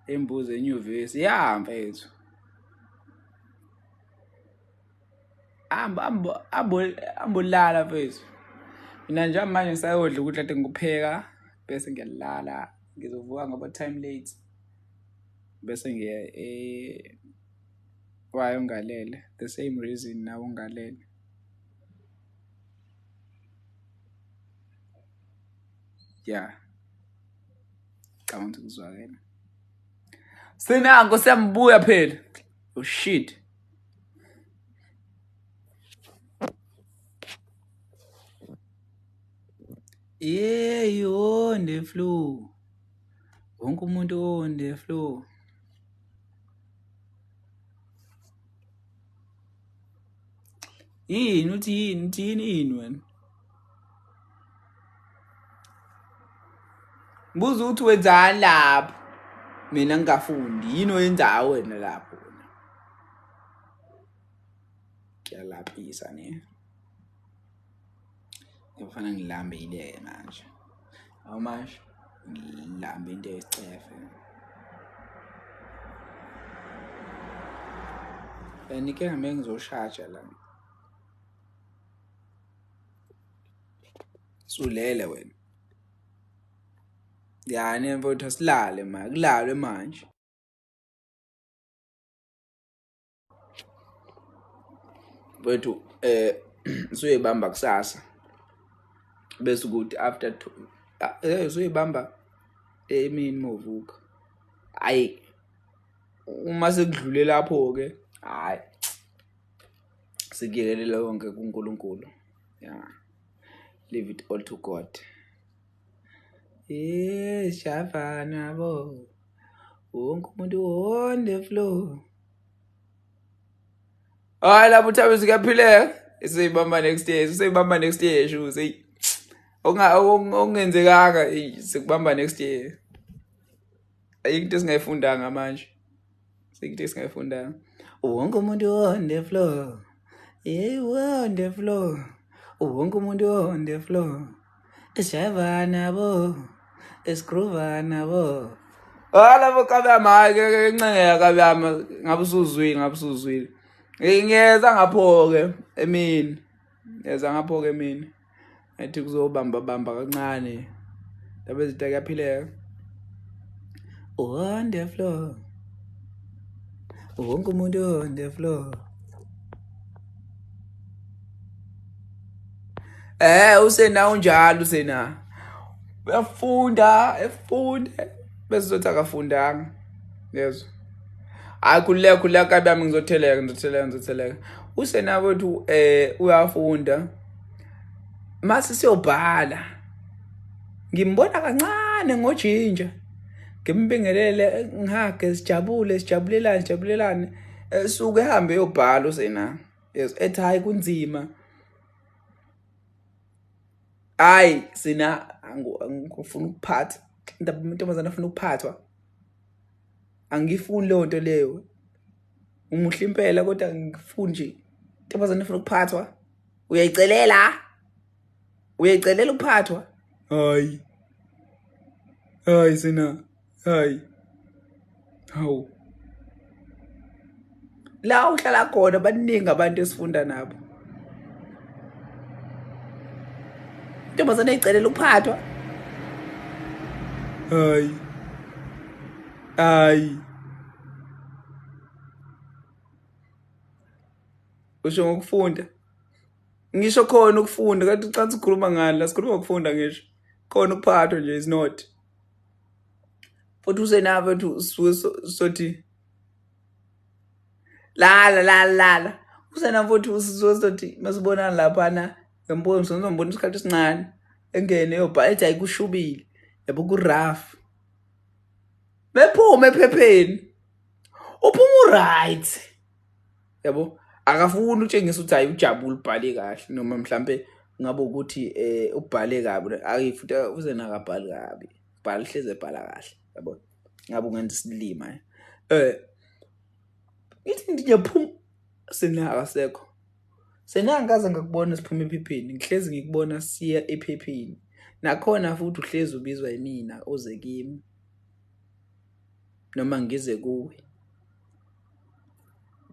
Imbuzi enyuvesi yahamba ethu. Ambulala mfethu. Mina nje manje ngisayodla ukudla kade ngikupheka bese ngiyalala ngizovuka ngoba time late. Bese ngiya why ungalele? The same reason nawe ungalele. Yeah. Cabanga ukuthi kuzwakela. Sinango siyambuya phela. Oh shit. Yeah, you on the floor. Wonke umuntu on the floor. Yini uthi yini wena? Buza ukuthi wenzani lapho? Mina ngingafundi. Yini oyenzayo wena lapho? Ngiyalaphisa ne. Ngifana ngilambile manje. How much? Ngilambe into yesicefe. Nike ngambe ngizoshaja la. Sulele wena. Yani mfowethu silale manje, kulalwe manje. Mfowethu soyibamba kusasa. Bese ukuthi after 2 soyibamba emini movuka. Hayi uma sekudlule lapho ke, hayi sikuyekelela konke kuNkulunkulu. Yeah. Leave it all to God. Java nabo. Wonke umuntu on the floor. Hayi lapho Thabiso kuyaphileka. Isibamba next year, usibamba next year shu say. Ongenzekanga sikubamba next year. Ayikho into esingayifundanga manje. Sekuyinto esingayifundanga. Wonke umuntu on the floor. On the floor. Wonke umuntu on the floor. Java nabo. Scroover nabo. Labo kabama ke ncenceka kabama ngabusuzwile. Ngiyeza ngapho ke emini. Ngiyeza ngapho ke emini. Ethi kuzobamba kancane. Dabe zita kuyaphileka. On the floor. Wonke umuntu on the floor. Usena unjalo usena. Uyafunda, efunde. Bese uzothi akafundanga. Yezwa. Hayi khuleka kabami ngizotheleka. Usena wethu uyafunda. Mase siyobhala. Ngimbona kancane ngojinja. Ngimbingelele ngihage sijabulelane. Suke ehambe yobhala usena. Yes, ethi hayi kunzima. Hayi sina ngifuna ukuphatha. Intombazana afuna ukuphathwa. Angifuni lonto leyo. Umuhle impela kodwa ngifuni nje. Intombazana afuna ukuphathwa. Uyayicelela ukuphathwa? Hayi sina. Hayi. Hawu. La uhlala khona baningi abantu esifunda nabo. Intombazana icelela ukuphathwa? Hayi. Usho ngokufunda. Ngisho khona ukufunda kanti ucansi ukhuluma ngani la sikhuluma ukufunda ngisho. Khona ukuphathwa nje is not. Futhi usenabo ethu sothi lala. Usena futhi usothi masibonana lapha na ngembona sizombona isikhathi esincane. Engene yobhala ethi ayikushubile. Yabo ku rough. Bephume ephepheni. Uphuma right. Yabo akafuni utshengisa ukuthi hayi ujabule ubhale kahle noma mhlambe ngabe ukuthi ubhale kabi ayifuthi uzena akabhali kabi. Bhala hleze bhala kahle. Yabo ngabe ungenza isilima. Ithi ngiyaphuma sena akasekho. Senangikaze ngakubona siphuma ephepheni, ngihlezi ngikubona siya ephepheni. Nakhona futhi uhlezi ubizwa yimina oze kimi noma ngize kuwe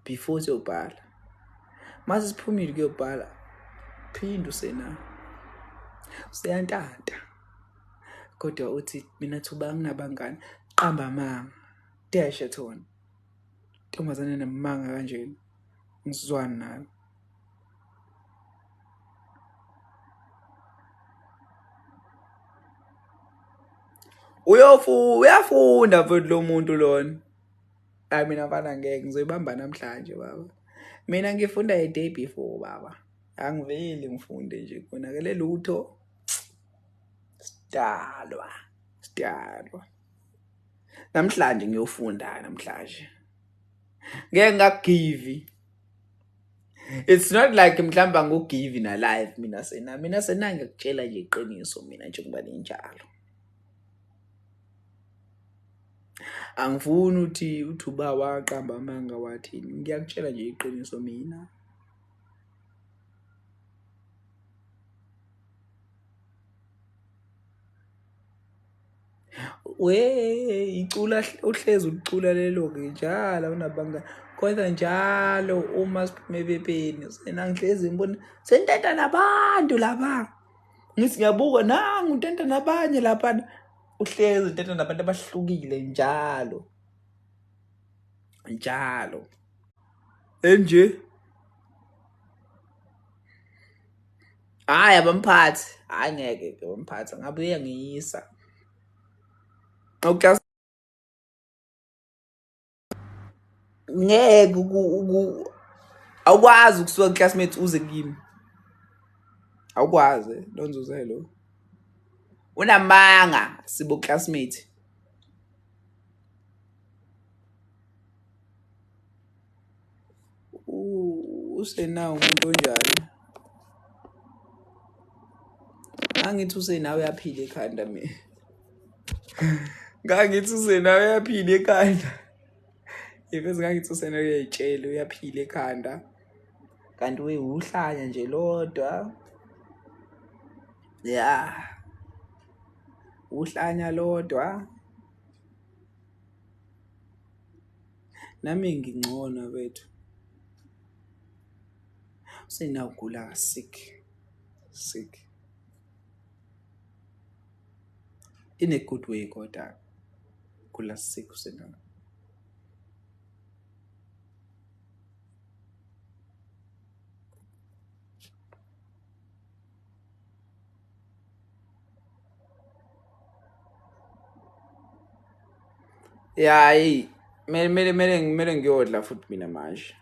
before siyobhala. Mase siphumile kuyobhala, phinda usena useyantanta. Kodwa uthi mina Thuba nginabangani, qamba amanga, deshe thona. Ntombazane namanga kanjena, ngisizwana nayo. Uyafunda futhi lo muntu lona. Hayi mina mfana ngeke ngizoyibamba namhlanje baba. Mina ngifunda a day before baba. Angiveli ngifunde nje konakele lutho. Sidalwa. Namhlanje ngiyofunda namhlanje. Ngeke ngakugive. It's not like mhlamba ngogive na live mina sena ngiyakutshela nje iqiniso mina njengoba linjalo. Angifuni uthi uThuba waqamba amanga wathini, ngiyakutshela nje iqiniso mina. Icula uhlezi ulicula lelo ke njalo unabanga kodwa njalo uma siphume ephepheni senangihlezi ngibona sententa nabantu laba. Ngithi ngiyabuka nangu untenta nabanye lapha. Uhlezi untenta nabantu abahlukile njalo. Enje hayi abamphathi, angeke abamphathi ngabuye ngiyisa. Okay. Ngeke awukwazi ukusuka classmates uze kimi. Awukwazi lonzuze lo. Unamanga sibo classmate. Usena umuntu onjani? Angithi usenawe uyaphila ekhanda mina. Ngangithi usenawe uyaphila ekhanda. Yebese ngangithi usena uyayitshela uyaphila ekhanda. Kanti uhlanya nje lodwa. Yeah. Uhlanya lodwa. Nami ngingcono bethu. Usena ugula sick. In a good way kodwa. Ugula sick usena. Yeah, mele ngiyodla futhi mina manje.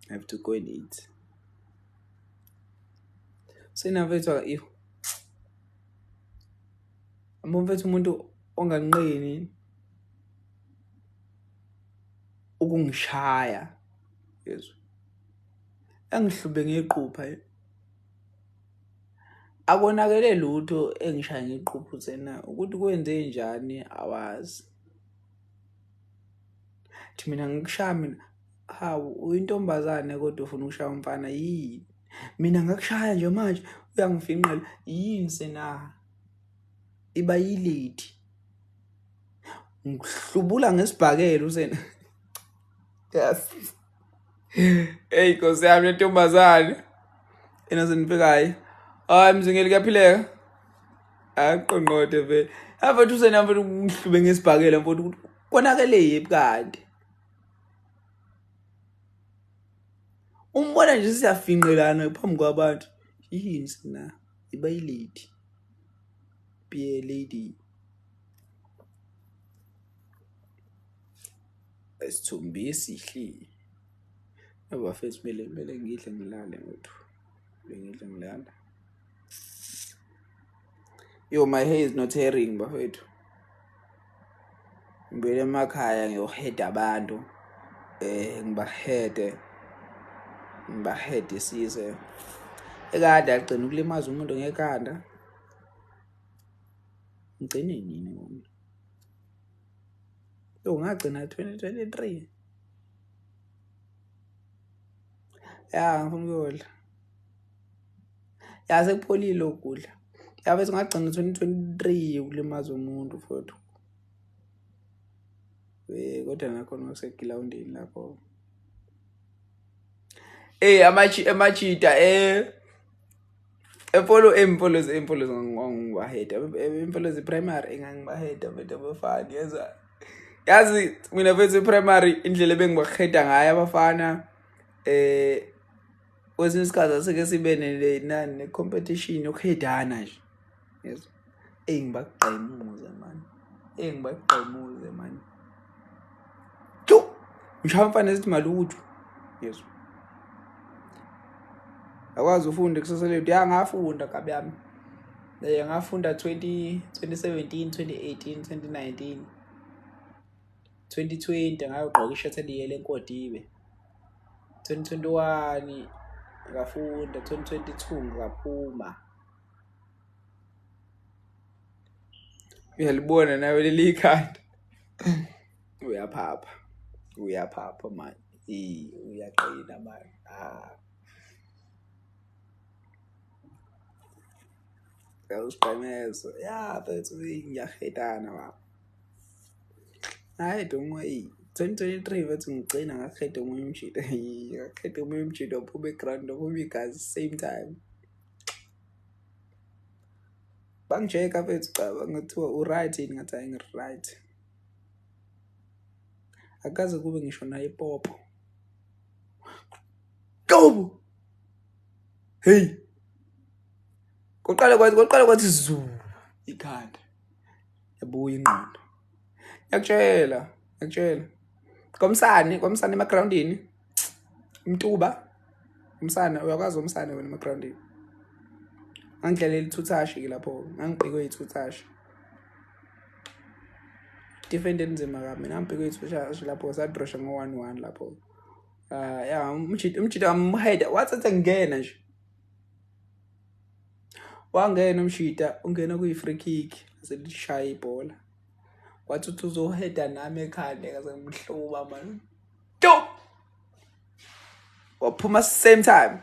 I have to go and eat. Senavethwa iyo. Amomfethu umuntu onganqeni ukungishaya. Yezwa. Engihlube ngeqhupha. Akonakele lutho engishaya ngeqhuphu sena ukuthi kwenze njani awazi. Thi mina ngikushaya mina hawu uyintombazane kodwa ufuna ukushaya umfana yini? Mina ngakushaya nje manje uyangifinqela yini sena? Iba yilady. Ngihlubula ngesibhakela usena. Yes. Hey Nkosi yami lentombazane. Ena senifikayo. Hayi mzingeli kuyaphileka. Aqonqothe vele. Abathu usena mfethu ngihlube ngesibhakela mfethu konakele yiphi kanti? Umbona nje siyafinqelana phambi kwabantu. Yini sina? Iba yilady. Be a lady. Esithombe esihle. Abafethu mele ngidle ngilale ngothu. Ngidle ngilala. Yo, my hair is not herring bafethu. Ngibele emakhaya ngiyoheda abantu. Ngibahede size. Ekade agcina ukulimaza umuntu ngekhanda. Ngicine nini ngoba? Yo ngagcina 2023. Ya ngifuna ukudla. Ya sekupholile ukudla. Ya bese ngagcina 2023 ukulimaza umuntu futhi. Kodwa nakhona kusegroundini lapho. Amachita empolo ngangibaheda. Empolo primary ngangibaheda abafana yazi mina bese primary indlela bengibaheda ngayo abafana kwesinye isikhathi aseke sibe ne competition yokuhedana nje. Yes. Ngibaqemuze man. Ngishaya mfana esithi malutho. Yes. Akwazi ufunda kusasa lethu ngafunda kabi yami. Ngafunda 2017, 2018, 2019. 2020 ngayogqoka ishirt eliyele enkodibe. 2021 ngafunda, 2022 ngaphuma. Uyalibona nawe leli khanda. Uyaphapha man. Uyaqina man. Usiqemezo. Ya bethu ngiyahedana baba. Hayi dongo 2023 bethu ngigcina ngakhetha omunye umshito. Ngakhetha omunye umshito ophuma eground ophuma igazi same time. Bangijeka bethu cha ngathiwa uright yini ngathi ngiright. Akaze kube ngisho naye ipopo. Qobo. Hey. Koqala kwathi zu ikhanda. Yabuya ingqondo. Yakutshela. Komsane emagroundini. Umtuba. Umsana uyakwazi umsane wena emagroundini. Ngangidlalela ithuthashi ke lapho. Ngangibhekwe ithuthashi. Defend enzima kabi. Mina ngibhekwe ithuthashi lapho sadrosha ngo 1-1 lapho. Umchita amheda wathatha ngena nje. Wangena umshita ungena kuyi-free kick selishaya ibhola. Wathi uzoheda nami ekhanda kaze ngimhluba man. Waphuma same time.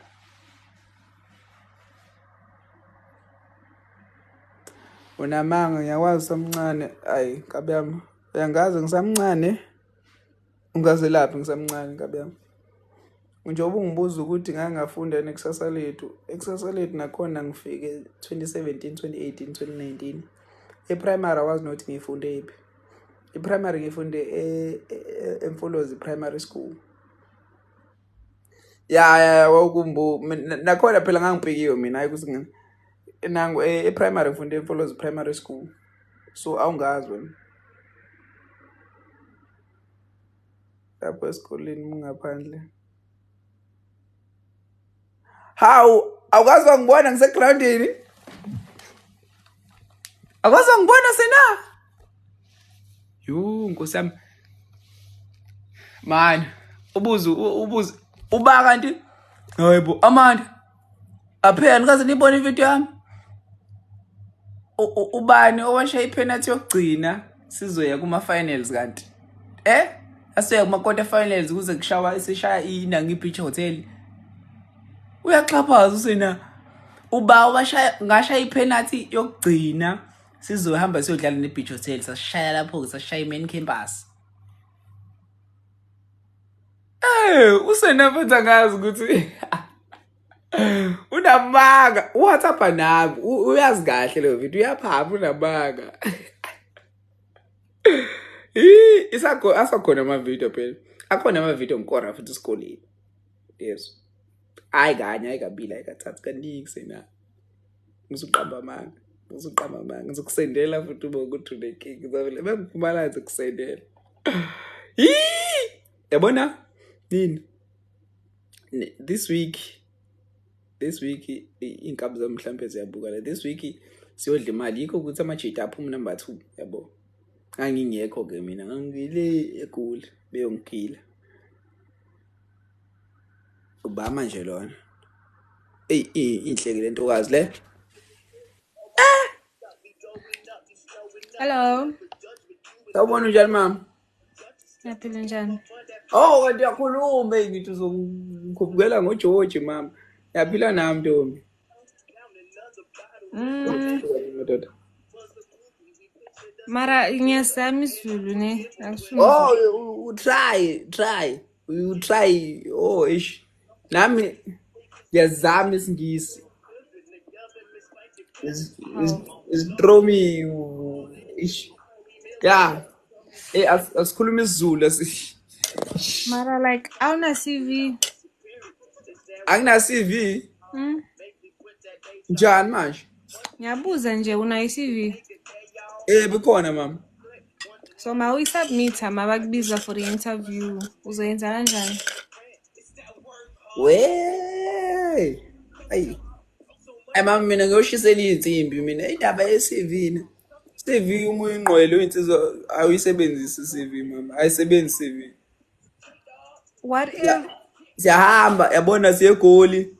Unamanga ngiyakwazi samncane ayi kabi yami. Uyangazi ngisamncane. Ungaze laphi ngisamncane kabi yami. Njengoba ungibuza ukuthi ngangafunda nekusasa lethu. Ekusasa lethu nakhona ngifike 2017, 2018, 2019. E-primary awazi nokuthi ngifunde ephi. E-primary ngifunde eMfolozi Primary School. Ya wakumbu nakhona phela ngangibhekiwe mina hayi kuthi nangu e-primary ngifunde eMfolozi Primary School. So awungazi wena. Lapho esikoleni ngaphandle. How awukazi wangibona ngisegroundini? Awukazi wangibona sena? Nkosi yami. Man, ubuzu uba kanti hayibo Amanda. Aphela nikaze nibone ivideo yami. Ubani owashaya ipenalty yokugcina sizoya kuma finals kanti. Asoya kuma quarter finals kuze kushawa isishaya iNangi Beach Hotel. Uyaxhaphaza usena uba ngashaya ipenalty yokugcina sizohamba siyodlala neBeach Hotel sashaya lapho sashaya main campus. Usena mfethu angazi ukuthi unamanga WhatsApp nami uyazi kahle lo video uyaphapha unamanga. Asakhona ama-video phela. Akhona ama-video ngikora futhi esikoleni. Yes. Hayi kanye ayikabili ayikathathu kaningi sena. Ngizoqamba amanga. Ngizokusendela futhi uma ukuthi uneking. Ngizovele bengiphumala ngizokusendela. Yabona? Nini? This week inkabi zami mhlambe ziyabuka. This week siyodla imali yikho ukuthi amajita aphuma number 2 yabo. Ngangingekho ke mina ngangile eGoli beyongigila. Ubama nje lona. Inhleke lentokazi le. Hello. Sawubona njani mama? Yaphila njani? Oh kanti yakhuluma ngithi Ngikhumbukela ngoJoji mama. Yaphila nami ntombi. Madoda. Mara ngiyasami isiZulu ne. Oh, try. You try. Oh, ish. Nami ngiyazama isingisi. Is throw me ish. Yeah. Asikhuluma isiZulu asi. Mara like awuna CV. Angina CV. Njani manje? Ngiyabuza nje una i-CV. Bikhona mama. So ma uyisubmit mabakubiza for i-interview. Uzoyenza kanjani? Wey. Ayi. Mama mina ngiyoshisela izinsimbi mina indaba ye-CV ne. CV uma uyinqwele uyinsizwa awuyisebenzisi i-CV mama. Ayisebenzi CV. What if Siyahamba yabona siyegoli.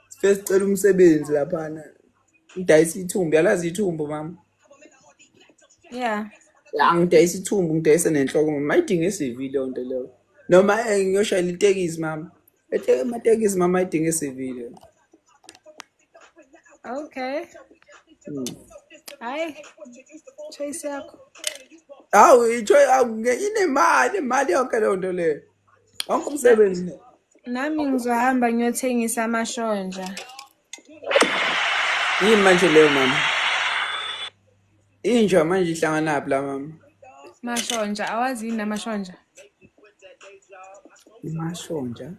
Sifike sicela umsebenzi laphana. Ngidayisa ithumbu, yalazi ithumbu mama. yeah. Ngidayisa ithumbu, ngidayisa nenhloko mama. Ayidinga i-CV leyo nto leyo. Noma ngiyoshayela itekisi mama. Amatekisi mama ayidinga i-CV leyo. Okay. Hayi. Choice yakho. Hawu inemali yonke leyo nto leyo. Wonke umsebenzi. Nami ngizohamba ngiyothengisa amashonja. Yini manje leyo mama? Inja manje ihlangana phi la mama? Mashonja, awazi yini amashonja? Mashonja.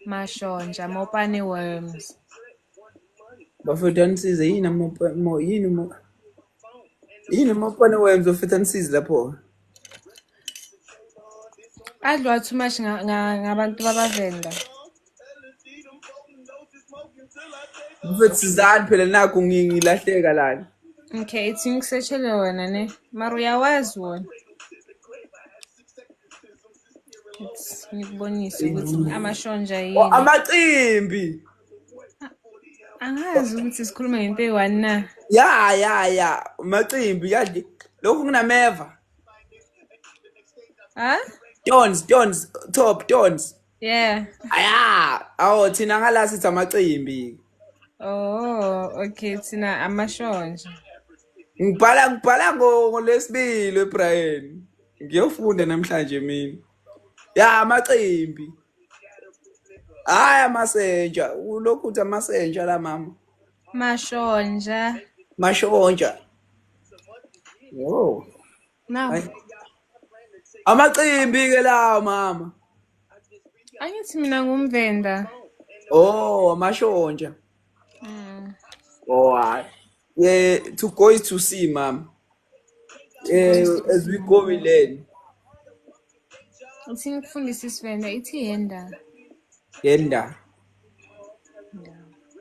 Mashonja, mopane worms. Bafethu anisize yini yini mopane worms bafethu anisize lapho? Adliwa too much ngabantu babavenda. Bafethu sizani phela nakho ngilahleka lana. Okay, ithi ngikuseshele wena ne. Mara uyawazi wona. Ngikubonisa ukuthi amashonja yini. Amacimbi. Angazi ukuthi sikhuluma ngento eyi-1 na. Ya. Amacimbi yazi lokhu nginameva. Tons, top tons. Yeah. Awo thina ngala sithi amacimbi. Oh, okay, thina amashonja. Ngibhala ngolesibili eBrian. Ngiyofunda namhlanje mina. Ya amacimbi. Hayi amasenja, ulokhu uthi amasenja la mama. Mashonja. Oh. Now. Amacimbi ke lawo mama. Angithi mina ngumvenda. Oh, amashonja. Oh, yeah, to go is to see, ma'am. As we go, we learn. Uthi ngikufundisa isivenda ithi yenda. Yenda.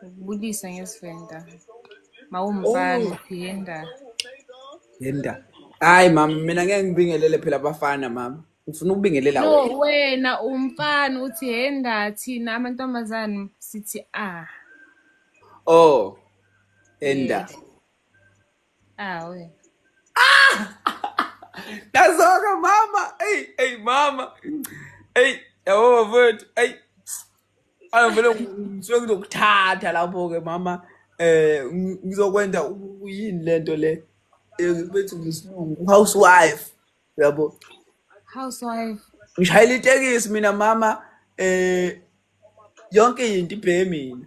Ukubulisa ngesivenda. Mawumfana uthi yenda. Yenda. Hayi mama, mina ngeke ngibingelele phela abafana mama. Ngifuna ukubingelela wena. No, wena umfana uthi yenda, thina amantombazane sithi Oh. Yenda. We. Nazoka mama. Hey mama. Hey, yabo bafethu. Hey. Vele ngisuke ngizokuthatha lapho ke mama. Ngizokwenza yini lento le? Bethi ngisilungu housewife. Yabo. Housewife. Ngishayela itekisi mina mama yonke into ibheke mina.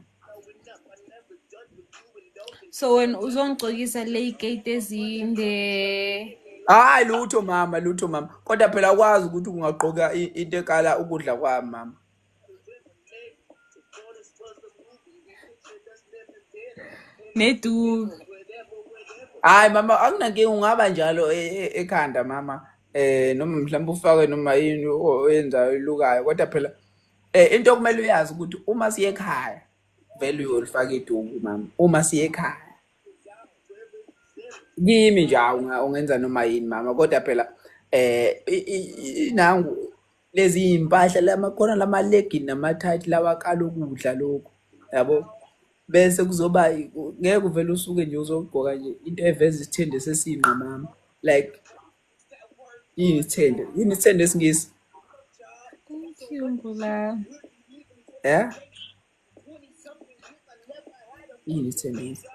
So wena uzongicokisa le gate ezinde. Hayi lutho mama. Kodwa phela kwazi ukuthi ungaqoka into ekala ukudla kwami mama. Nedu. Hayi mama akunankinga ungaba njalo ekhanda mama. Noma mhlawumbe ufake noma yini oyenzayo ilukayo kodwa phela into okumele uyazi ukuthi uma siye ekhaya vele uyolifaka iduku mama. Uma siye ekhaya kimi nje ungenza noma yini mama kodwa phela nangu lezi impahla lamakhona lama-legging nama-tight lawa kala ukudla lokho yabo bese kuzoba ngeke uvele usuke nje uzogqoka nje into eveza isithende sesinqa mama like yini isithende esingisi. Thank you Mbula. Eh? Yini sithembisa?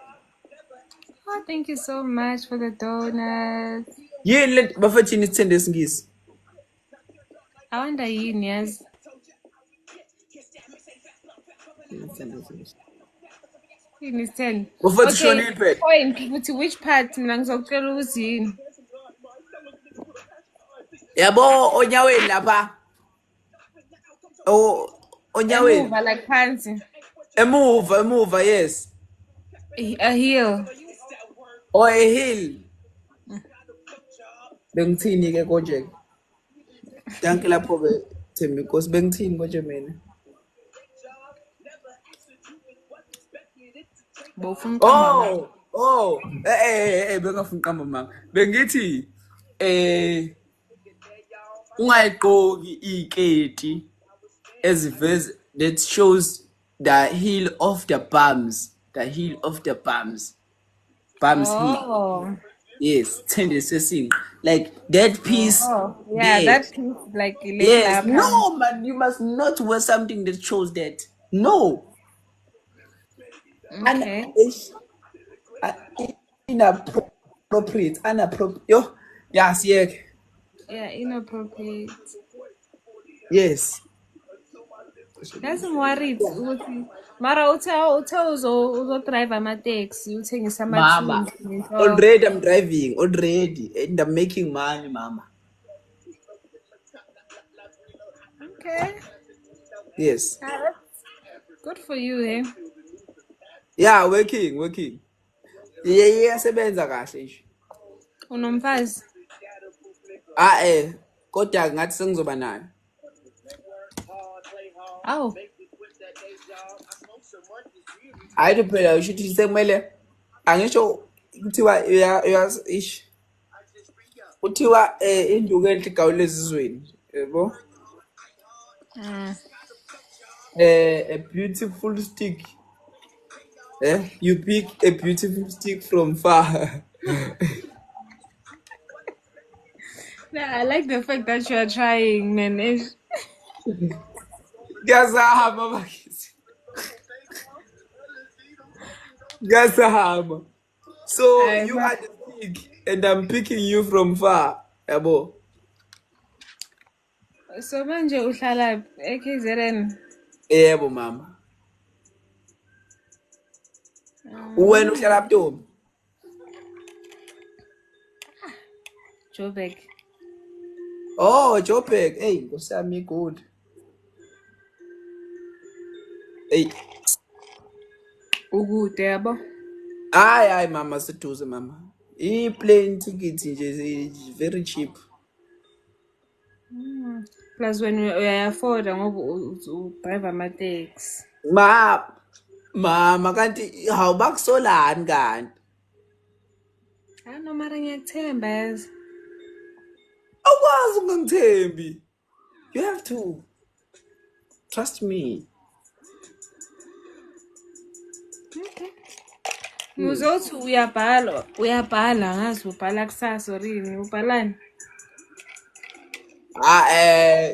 Oh, thank you so much for the donuts. Yini le bafethu yini sithende esingisi? I wonder yini yazi. Yini sitheni? Bafethu Okay, shonile phela. point ukuthi which part mina ngizokutshela ukuthi yini. Yabo onyaweni lapha. Onyaweni. Emuva like phansi. Emuva, yes. A heel. Or a hill. Bengithini ke konje? Danke lapho ke Thembi Nkosi bengithini konje mina? Bofuna uqamba. Bengafuna uqamba mama. Bengithi ungayiqoki iketi eziveze that shows the heel of the bums. Bums heel. Oh. Yes, tender sesing. Like that piece. Oh. Yeah, there. that piece like Yes. No, man, you must not wear something that shows that. No. Okay. Inappropriate. Yo. Yes, yeah. Yeah, inappropriate. Yes. Doesn't worry ukuthi mara uthe uzodrive ama-taxi uthengisa Mama, ama-tunes. already I'm driving. Already. And I'm making money, mama. Okay. Yes. Good for you, eh? Yeah, working. Yeah, sebenza kahle nje. Unomfazi? Kodwa ngathi sengizoba nayo. Awu. Hayi phela usho ukuthi sekumele angisho kuthiwa ish. Kuthiwa induku enhle igawule ezizweni, yebo? A beautiful stick. You pick a beautiful stick from far. Yeah, I like the fact that you are trying, man. Ngiyazama bakithi. Ngiyazama. So you are the stick and I'm picking you from far, yabo? So manje uhlala eKZN? Yebo mama. Wena uhlala Ntombi? Joburg. Oh, Joburg. Hey, Nkosi yami good. Hey. Ukude yabo? Hayi mama seduze mama. I-plane ticket nje is very cheap. Plus when uyayafoda ngoba udrive ama-taxi. Mama kanti hawubakusolani kanti? Hayi no mara ngiyakuthemba yazi. Awukwazi ungangithembi. You have to trust me. Okay. Muzothi uyabhala ngazi ubhala kusasa orini ubhalani?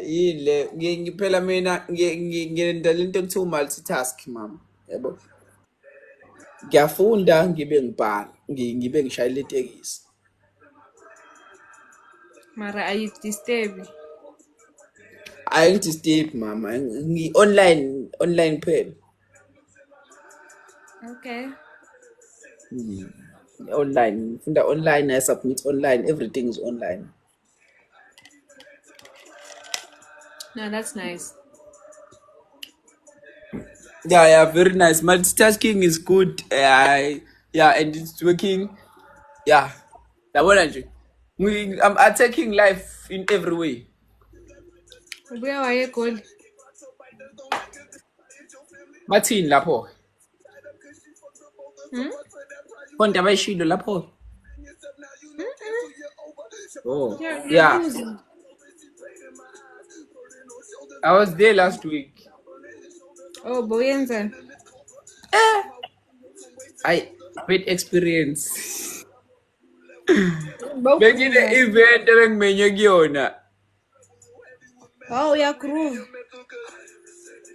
Yile ngiphela mina ngiyenda lento ekuthiwa multitask mama, yabo. Ngiyafunda ngibe ngibhala, ngibe ngishayela itekisi. Mara are you disturbed? Ayingidisturb mama, online phela. Okay. Online, funda online, I submit online, everything is online. No, that's nice. Yeah, very nice. Multitasking is good. And it's working. Yeah. Yabona nje. I'm attacking life in every way. Ubuya waye eGoli? Bathini lapho? Konke abayishilo lapho? Oh, yeah. I was there last week. Oh, boyenza. I great experience. Bekile event ebengimenywe kuyona. Oh, uyagroove.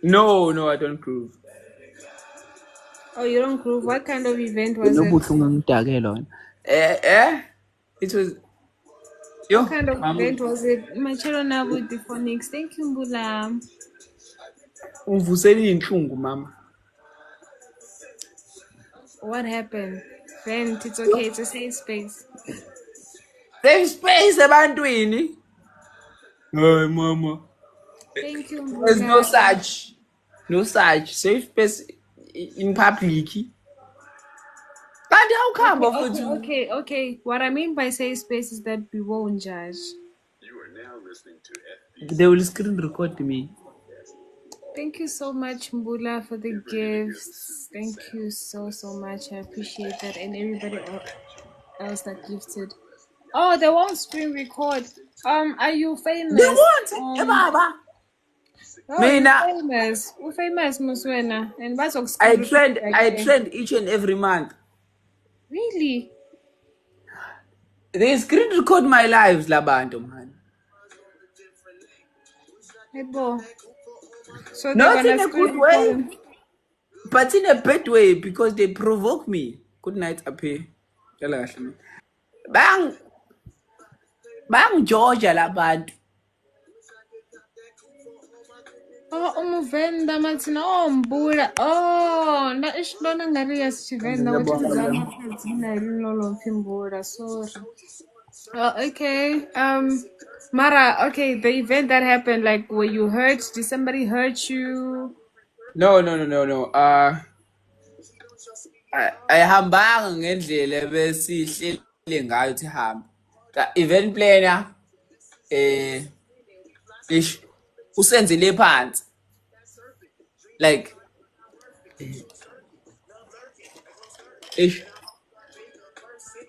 No, I don't groove. Oh, you don't groove. What kind of event was it? It was What yo, kind of mama. event was it? Machelo na with the phonics. Thank you, Mbula. Uvuseli inhlungu mama. What happened? Vent, it's okay. It's a safe space. Safe space ebantwini. Hey mama. Thank you, There's no Mbula. such safe space in public. Kanti awukhamba futhi. Okay. What I mean by safe space is that we won't judge. They will screen record me. Thank you so much, Mbula, for the gifts. Thank you so much. I appreciate that, and everybody else that gifted. Oh, they won't screen record. Are you famous? They won't. Baba. Oh, you're famous. You're famous, Muswena. And what's I trend each and every month. Really? They screen record my lives, labantu man. So not in a good way, but in a bad way because they provoke me. Good night, Ape. Bang Georgia labantu. Oh, umuvenda mathina Mbula. Oh, na ishilona ngari yasivenda ukuthi ngizama phezina ilolo Mbula. Sorry. Oh, okay. Mara, okay, the event that happened, like, were you hurt? Did somebody hurt you? No. Ayihambanga ngendlela besihlele ngayo ukuthi hamba. Event planner usenzile phansi. Like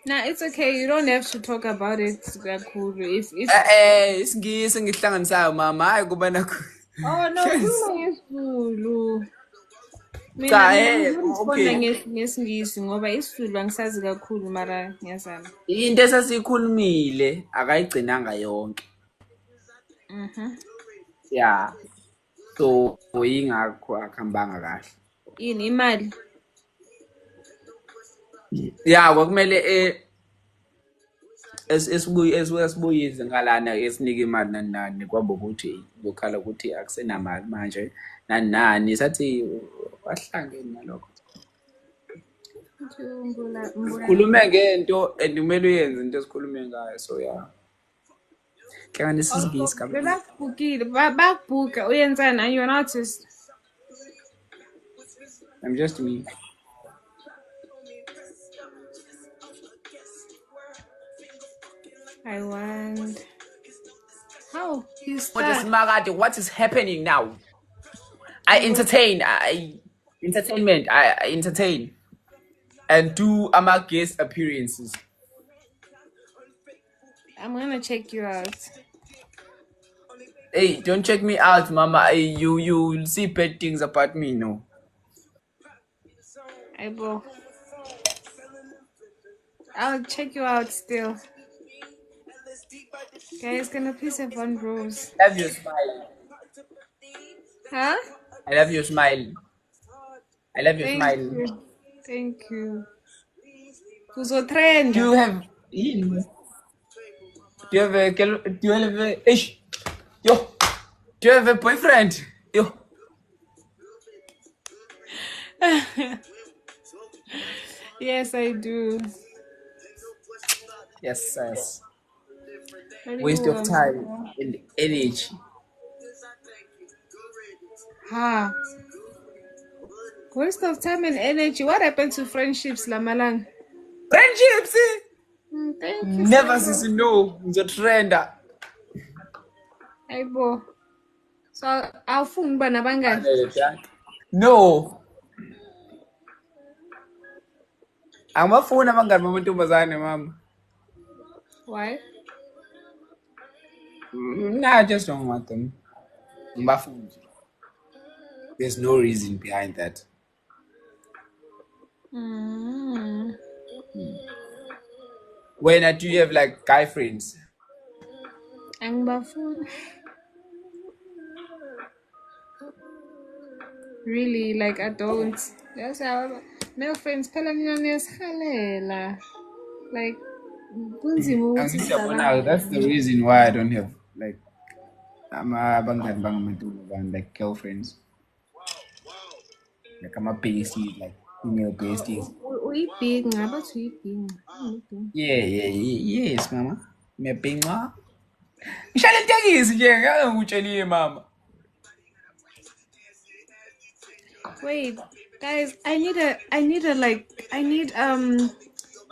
Nah, it's okay. You don't have to talk about it. If isingisi ngihlanganisayo mama hayi kuba nakho. Oh no, khuluma ngesizulu. Cha Mina ngesingisi ngoba isizulu angisazi kakhulu mara ngiyazama. Into esasikhulumile akayigcinanga yonke. Yeah. So ingakho akuhambanga kahle. Yini imali? Yeah, kwakumele esibuyise ngalana esinike imali nani kwabo ukuthi lokhala ukuthi akusenamali manje nani sathi wahlangene nalokho. Khulume ngento kumele uyenze into esikhulume ngayo so yeah. Kanti sizingisi kabi. Bakubhuka uyenzani? Are you an artist? I'm just me. I want. How? What is happening now? I entertain. I entertain and do guest appearances. I'm gonna check you out. Hey, don't check me out, mama. You will see bad things about me, no. I'll check you out still. Guys, can I please have one rose? I love your smile. Huh? I love your smile. I love your smile. Thank you. Who's a trend? Do you have a boyfriend? Yo. Yes, I do. Yes. Waste of time and energy. Waste of time and energy. What happened to friendships, Lamalang? Friendships? Thank you. Never since you know the trend. So I'll phone Banabanga. No. I'm a phone abangani bamantombazane mama. Why? I just don't want them. There's no reason behind that. When do you have like guy friends? Really, like I don't. Yes, male friends phela mina niyasihalela. Like kunzima ukuthi Angisiyabona, that's the sicabangane. reason why I don't have like abangani bangamantombazane, like girlfriends, like besties, like female besties. Uyibhinqa, bathi uyibhinqa. Uyibhinqa. Yes, mama. Ngiyabhinca. Ngishayela itekisi nje, ngeke ngikutshelile mama. Wait, guys, I need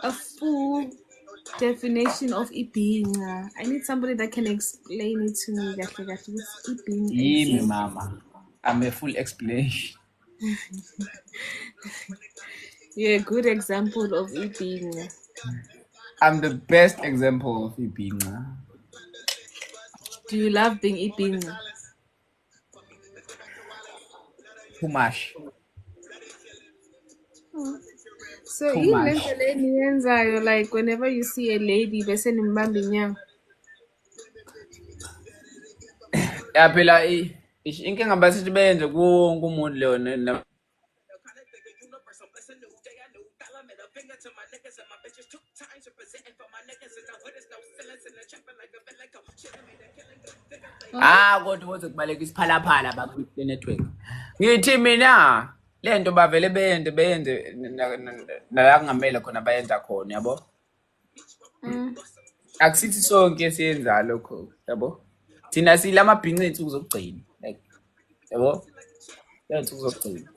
a full definition of ibhinqa. I need somebody that can explain it to me. Kahle kahle ukuthi ibhinqa Yimi exists. mama. I'm a full explanation. You're a good example of ibhinqa. I'm the best example of ibhinqa. Do you love being ibhinqa? Too much. So Too yini much. lento le niyenzayo, like whenever you see a lady bese nimbamba inyama? Ya phela inkinga basithi beyenze kuwonke umuntu leyo kodwa kuze kubaleka isiphalaphala bakwi network. Ngithi mina lento bavele beyenze nala kungamele khona bayenza khona, yabo? Akusithi sonke siyenza lokho, yabo? Thina silama bhinqa insuku zokugcina, like, yabo? Insuku zokugcina.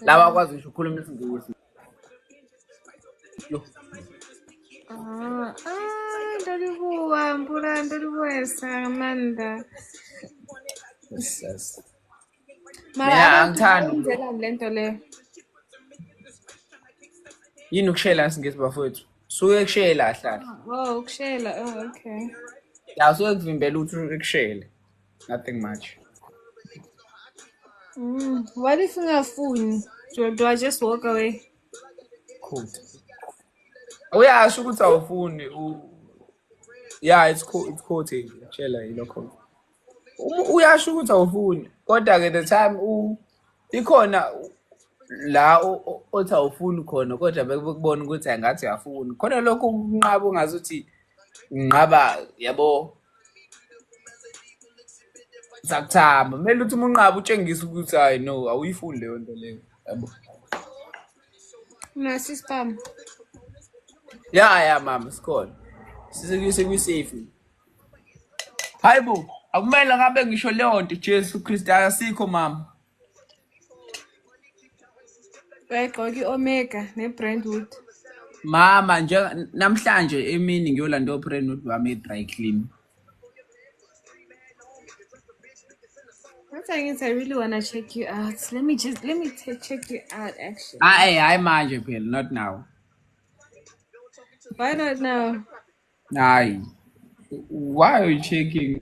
Laba kwazi ngisho ukukhuluma isingisi. Ndolibuwa mpula ndolibuwesa Amanda. Yes. Mara Angithandi ngenzela lento le. yini ukushayela isingisi bafowethu. Suke kushayela hlahla. Oh, ukushayela. Oh, okay. Ya suke kuvimbela ukuthi ukushayele. Nothing much. What if ungafuni? Do I just walk away? Cool. Uyasho ukuthi awufuni yeah, it's quoting shela yilokho. Uyasho ukuthi awufuni kodwa ke the time ikhona la othi awufuni khona kodwa bekubona ukuthi angathi uyafuni. Khona lokho unqaba ungazuthi nqaba, yabo? Sakuthamba kumele uthi umunqaba utshengisa ukuthi hayi no awuyifuni leyo nto leyo, yabo? Nasi spam. Yeah mama, sikhona. Sekwi-safe. Hayibo, akumele ngabe ngisho leyo nto Jesu Kristu asikho mama. Bayigqoka i-Omega ne-Brentwood. Mama nje namhlanje emini ngiyolanda oPrenood wami e-dry clean. What I really wanna check you out. Let me check you out actually. Hayi manje phela, not now. Why not now? Hayi. Why are you checking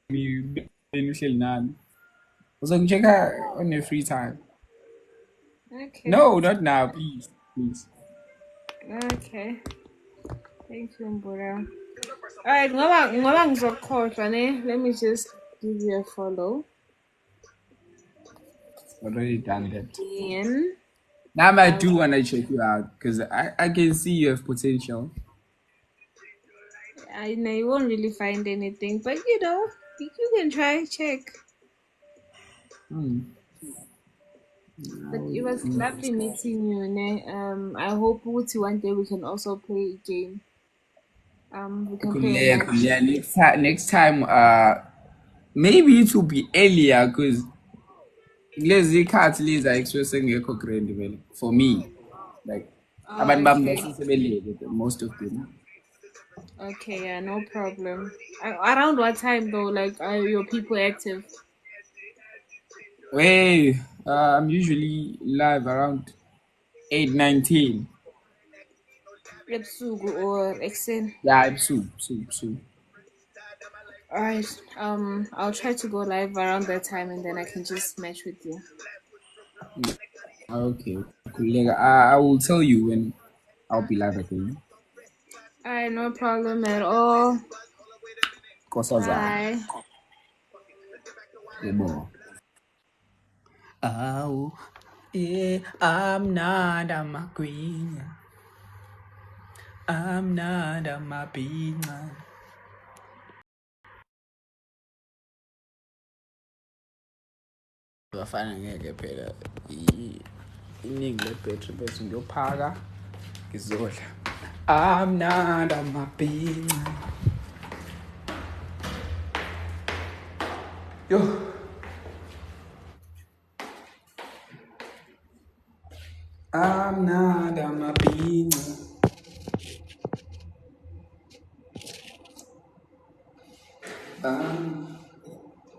me uhleli nami? Uzokuchecka on your free time. Okay. No, not now, please. Okay. Thank you, Mbura. Alright, ngoba ngizokhohlwa ne. Let me just give you a follow. Already done that. Then Now I do want to check you out because I can see you have potential. I know you won't really find anything, but you know, you can try check. But it was lovely meeting you, ne. I hope one day we can also play a game. We can play a match. Yeah, next time, maybe it will be earlier because lezi khathi lezi ayikusuke sengekho grand vele for me, like abantu bami basisebelele most of them. Okay, yeah, no problem. Around what time though? Like, are your people active? Hey, I'm usually live around 8:19. Ebusuku or ekuseni? Yeah, ebusuku. Alright, I'll try to go live around that time and then I can just match with you. Okay, cool. I will tell you when I'll be live again. Alright, no problem at all. Bye. Yebo. Awu, amnandi amagwinya, amnandi amabhinca. Bafana ngeke phela iningi lebhetri bese ngiyophaka ngizodla. Amnandi amabhinca. Yo. Amnandi amabhinca.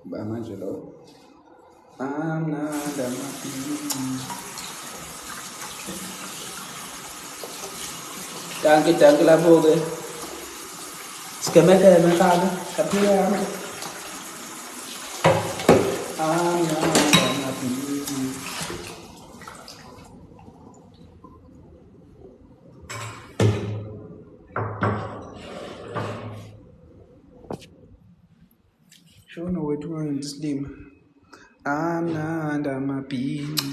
Manje lo. Amnandi amabhinca. Danke lapho-ke. Sigemegeme kaka. Kaphiyama. Amnandi amabhinca. Shona wethu wangislima. Amnandi amabhinca.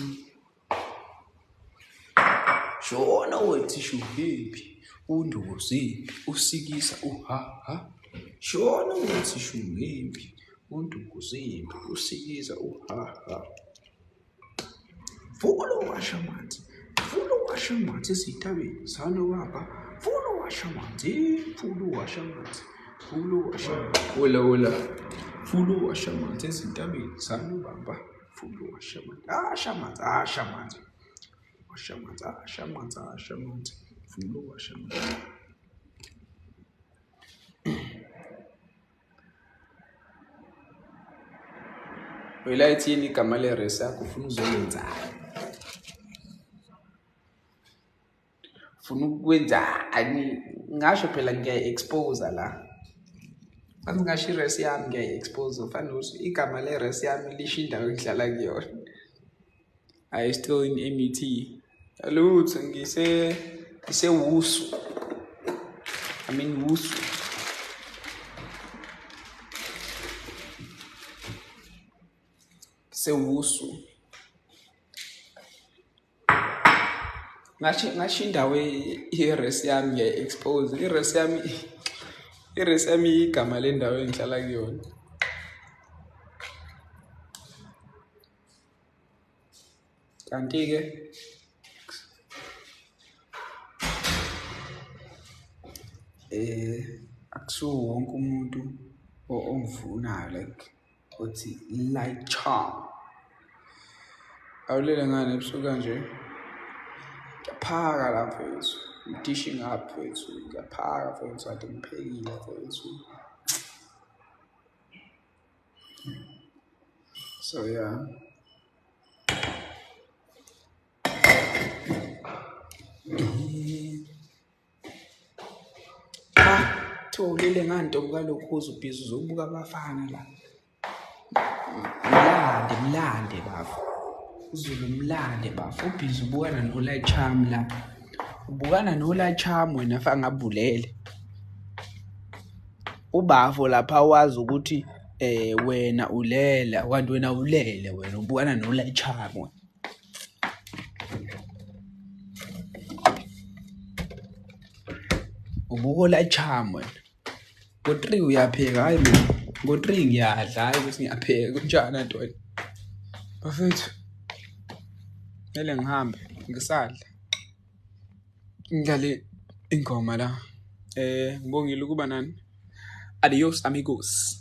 Shona wethu shuhephi. Undukuziphi. Usikisa uhaha. Shona wethu shuhephi. Undukuziphi. Usikisa uhaha. Fulo washamanzi. Fulo washamanzi esitabeni. Sanobaba. Fulo washamanzi. Fulo washamanzi. Fulo washamanzi. Hola. Fulo washamanzi esitabeni. Sanobaba. Fulo washamanzi. Shamanzi. Washamanzi. Fulo washamanzi. Wela ithini igama leresi yakho ufuna uzoyenzani? Ufuna ukwenzani? Ngasho phela ngiyayi-expose la. Mase ngasho iresi yami ngiyayi-expose. Ufana ukuthi igama leresi yami lisho indawo engihlala kuyona. I still in MET. Alutho ngise Wusu. I mean Wusu. Wusu. Ngasho indawo iresi yami ngiyayi-expose. Iresi yami igama lendawo engihlala kuyona. Kanti-ke akusiwo wonke umuntu ongivunayo like othi like charm. Awulele ngane ebusuku kanje. Ngiyaphaka lapho wethu. Dishing up wethu. Ngiyaphaka wethu ade ngiphekile wethu. So yeah. Ulele ngantombi kalokhuza ubhizi uzobuka abafana la. Mlande bafu. Uzulu mlande bafu. Ubhizi ubukana noLight Charm la. Ubukana noLight Charm wena fa ngabulele. Ubafo lapha wazi ukuthi wena ulela, kanti wena ulele wena ubukana noLight Charm wena. Ubuko Light Charm wena. Ngo3 uyapheka hayi mina. Ngo3 ngiyadla hayi ukuthi ngiyapheka kunjani Antoni. Bafethu. Ngele ngihambe ngisadla. Ngidlale ingoma la. Ngibongile ukuba nani. Adios amigos.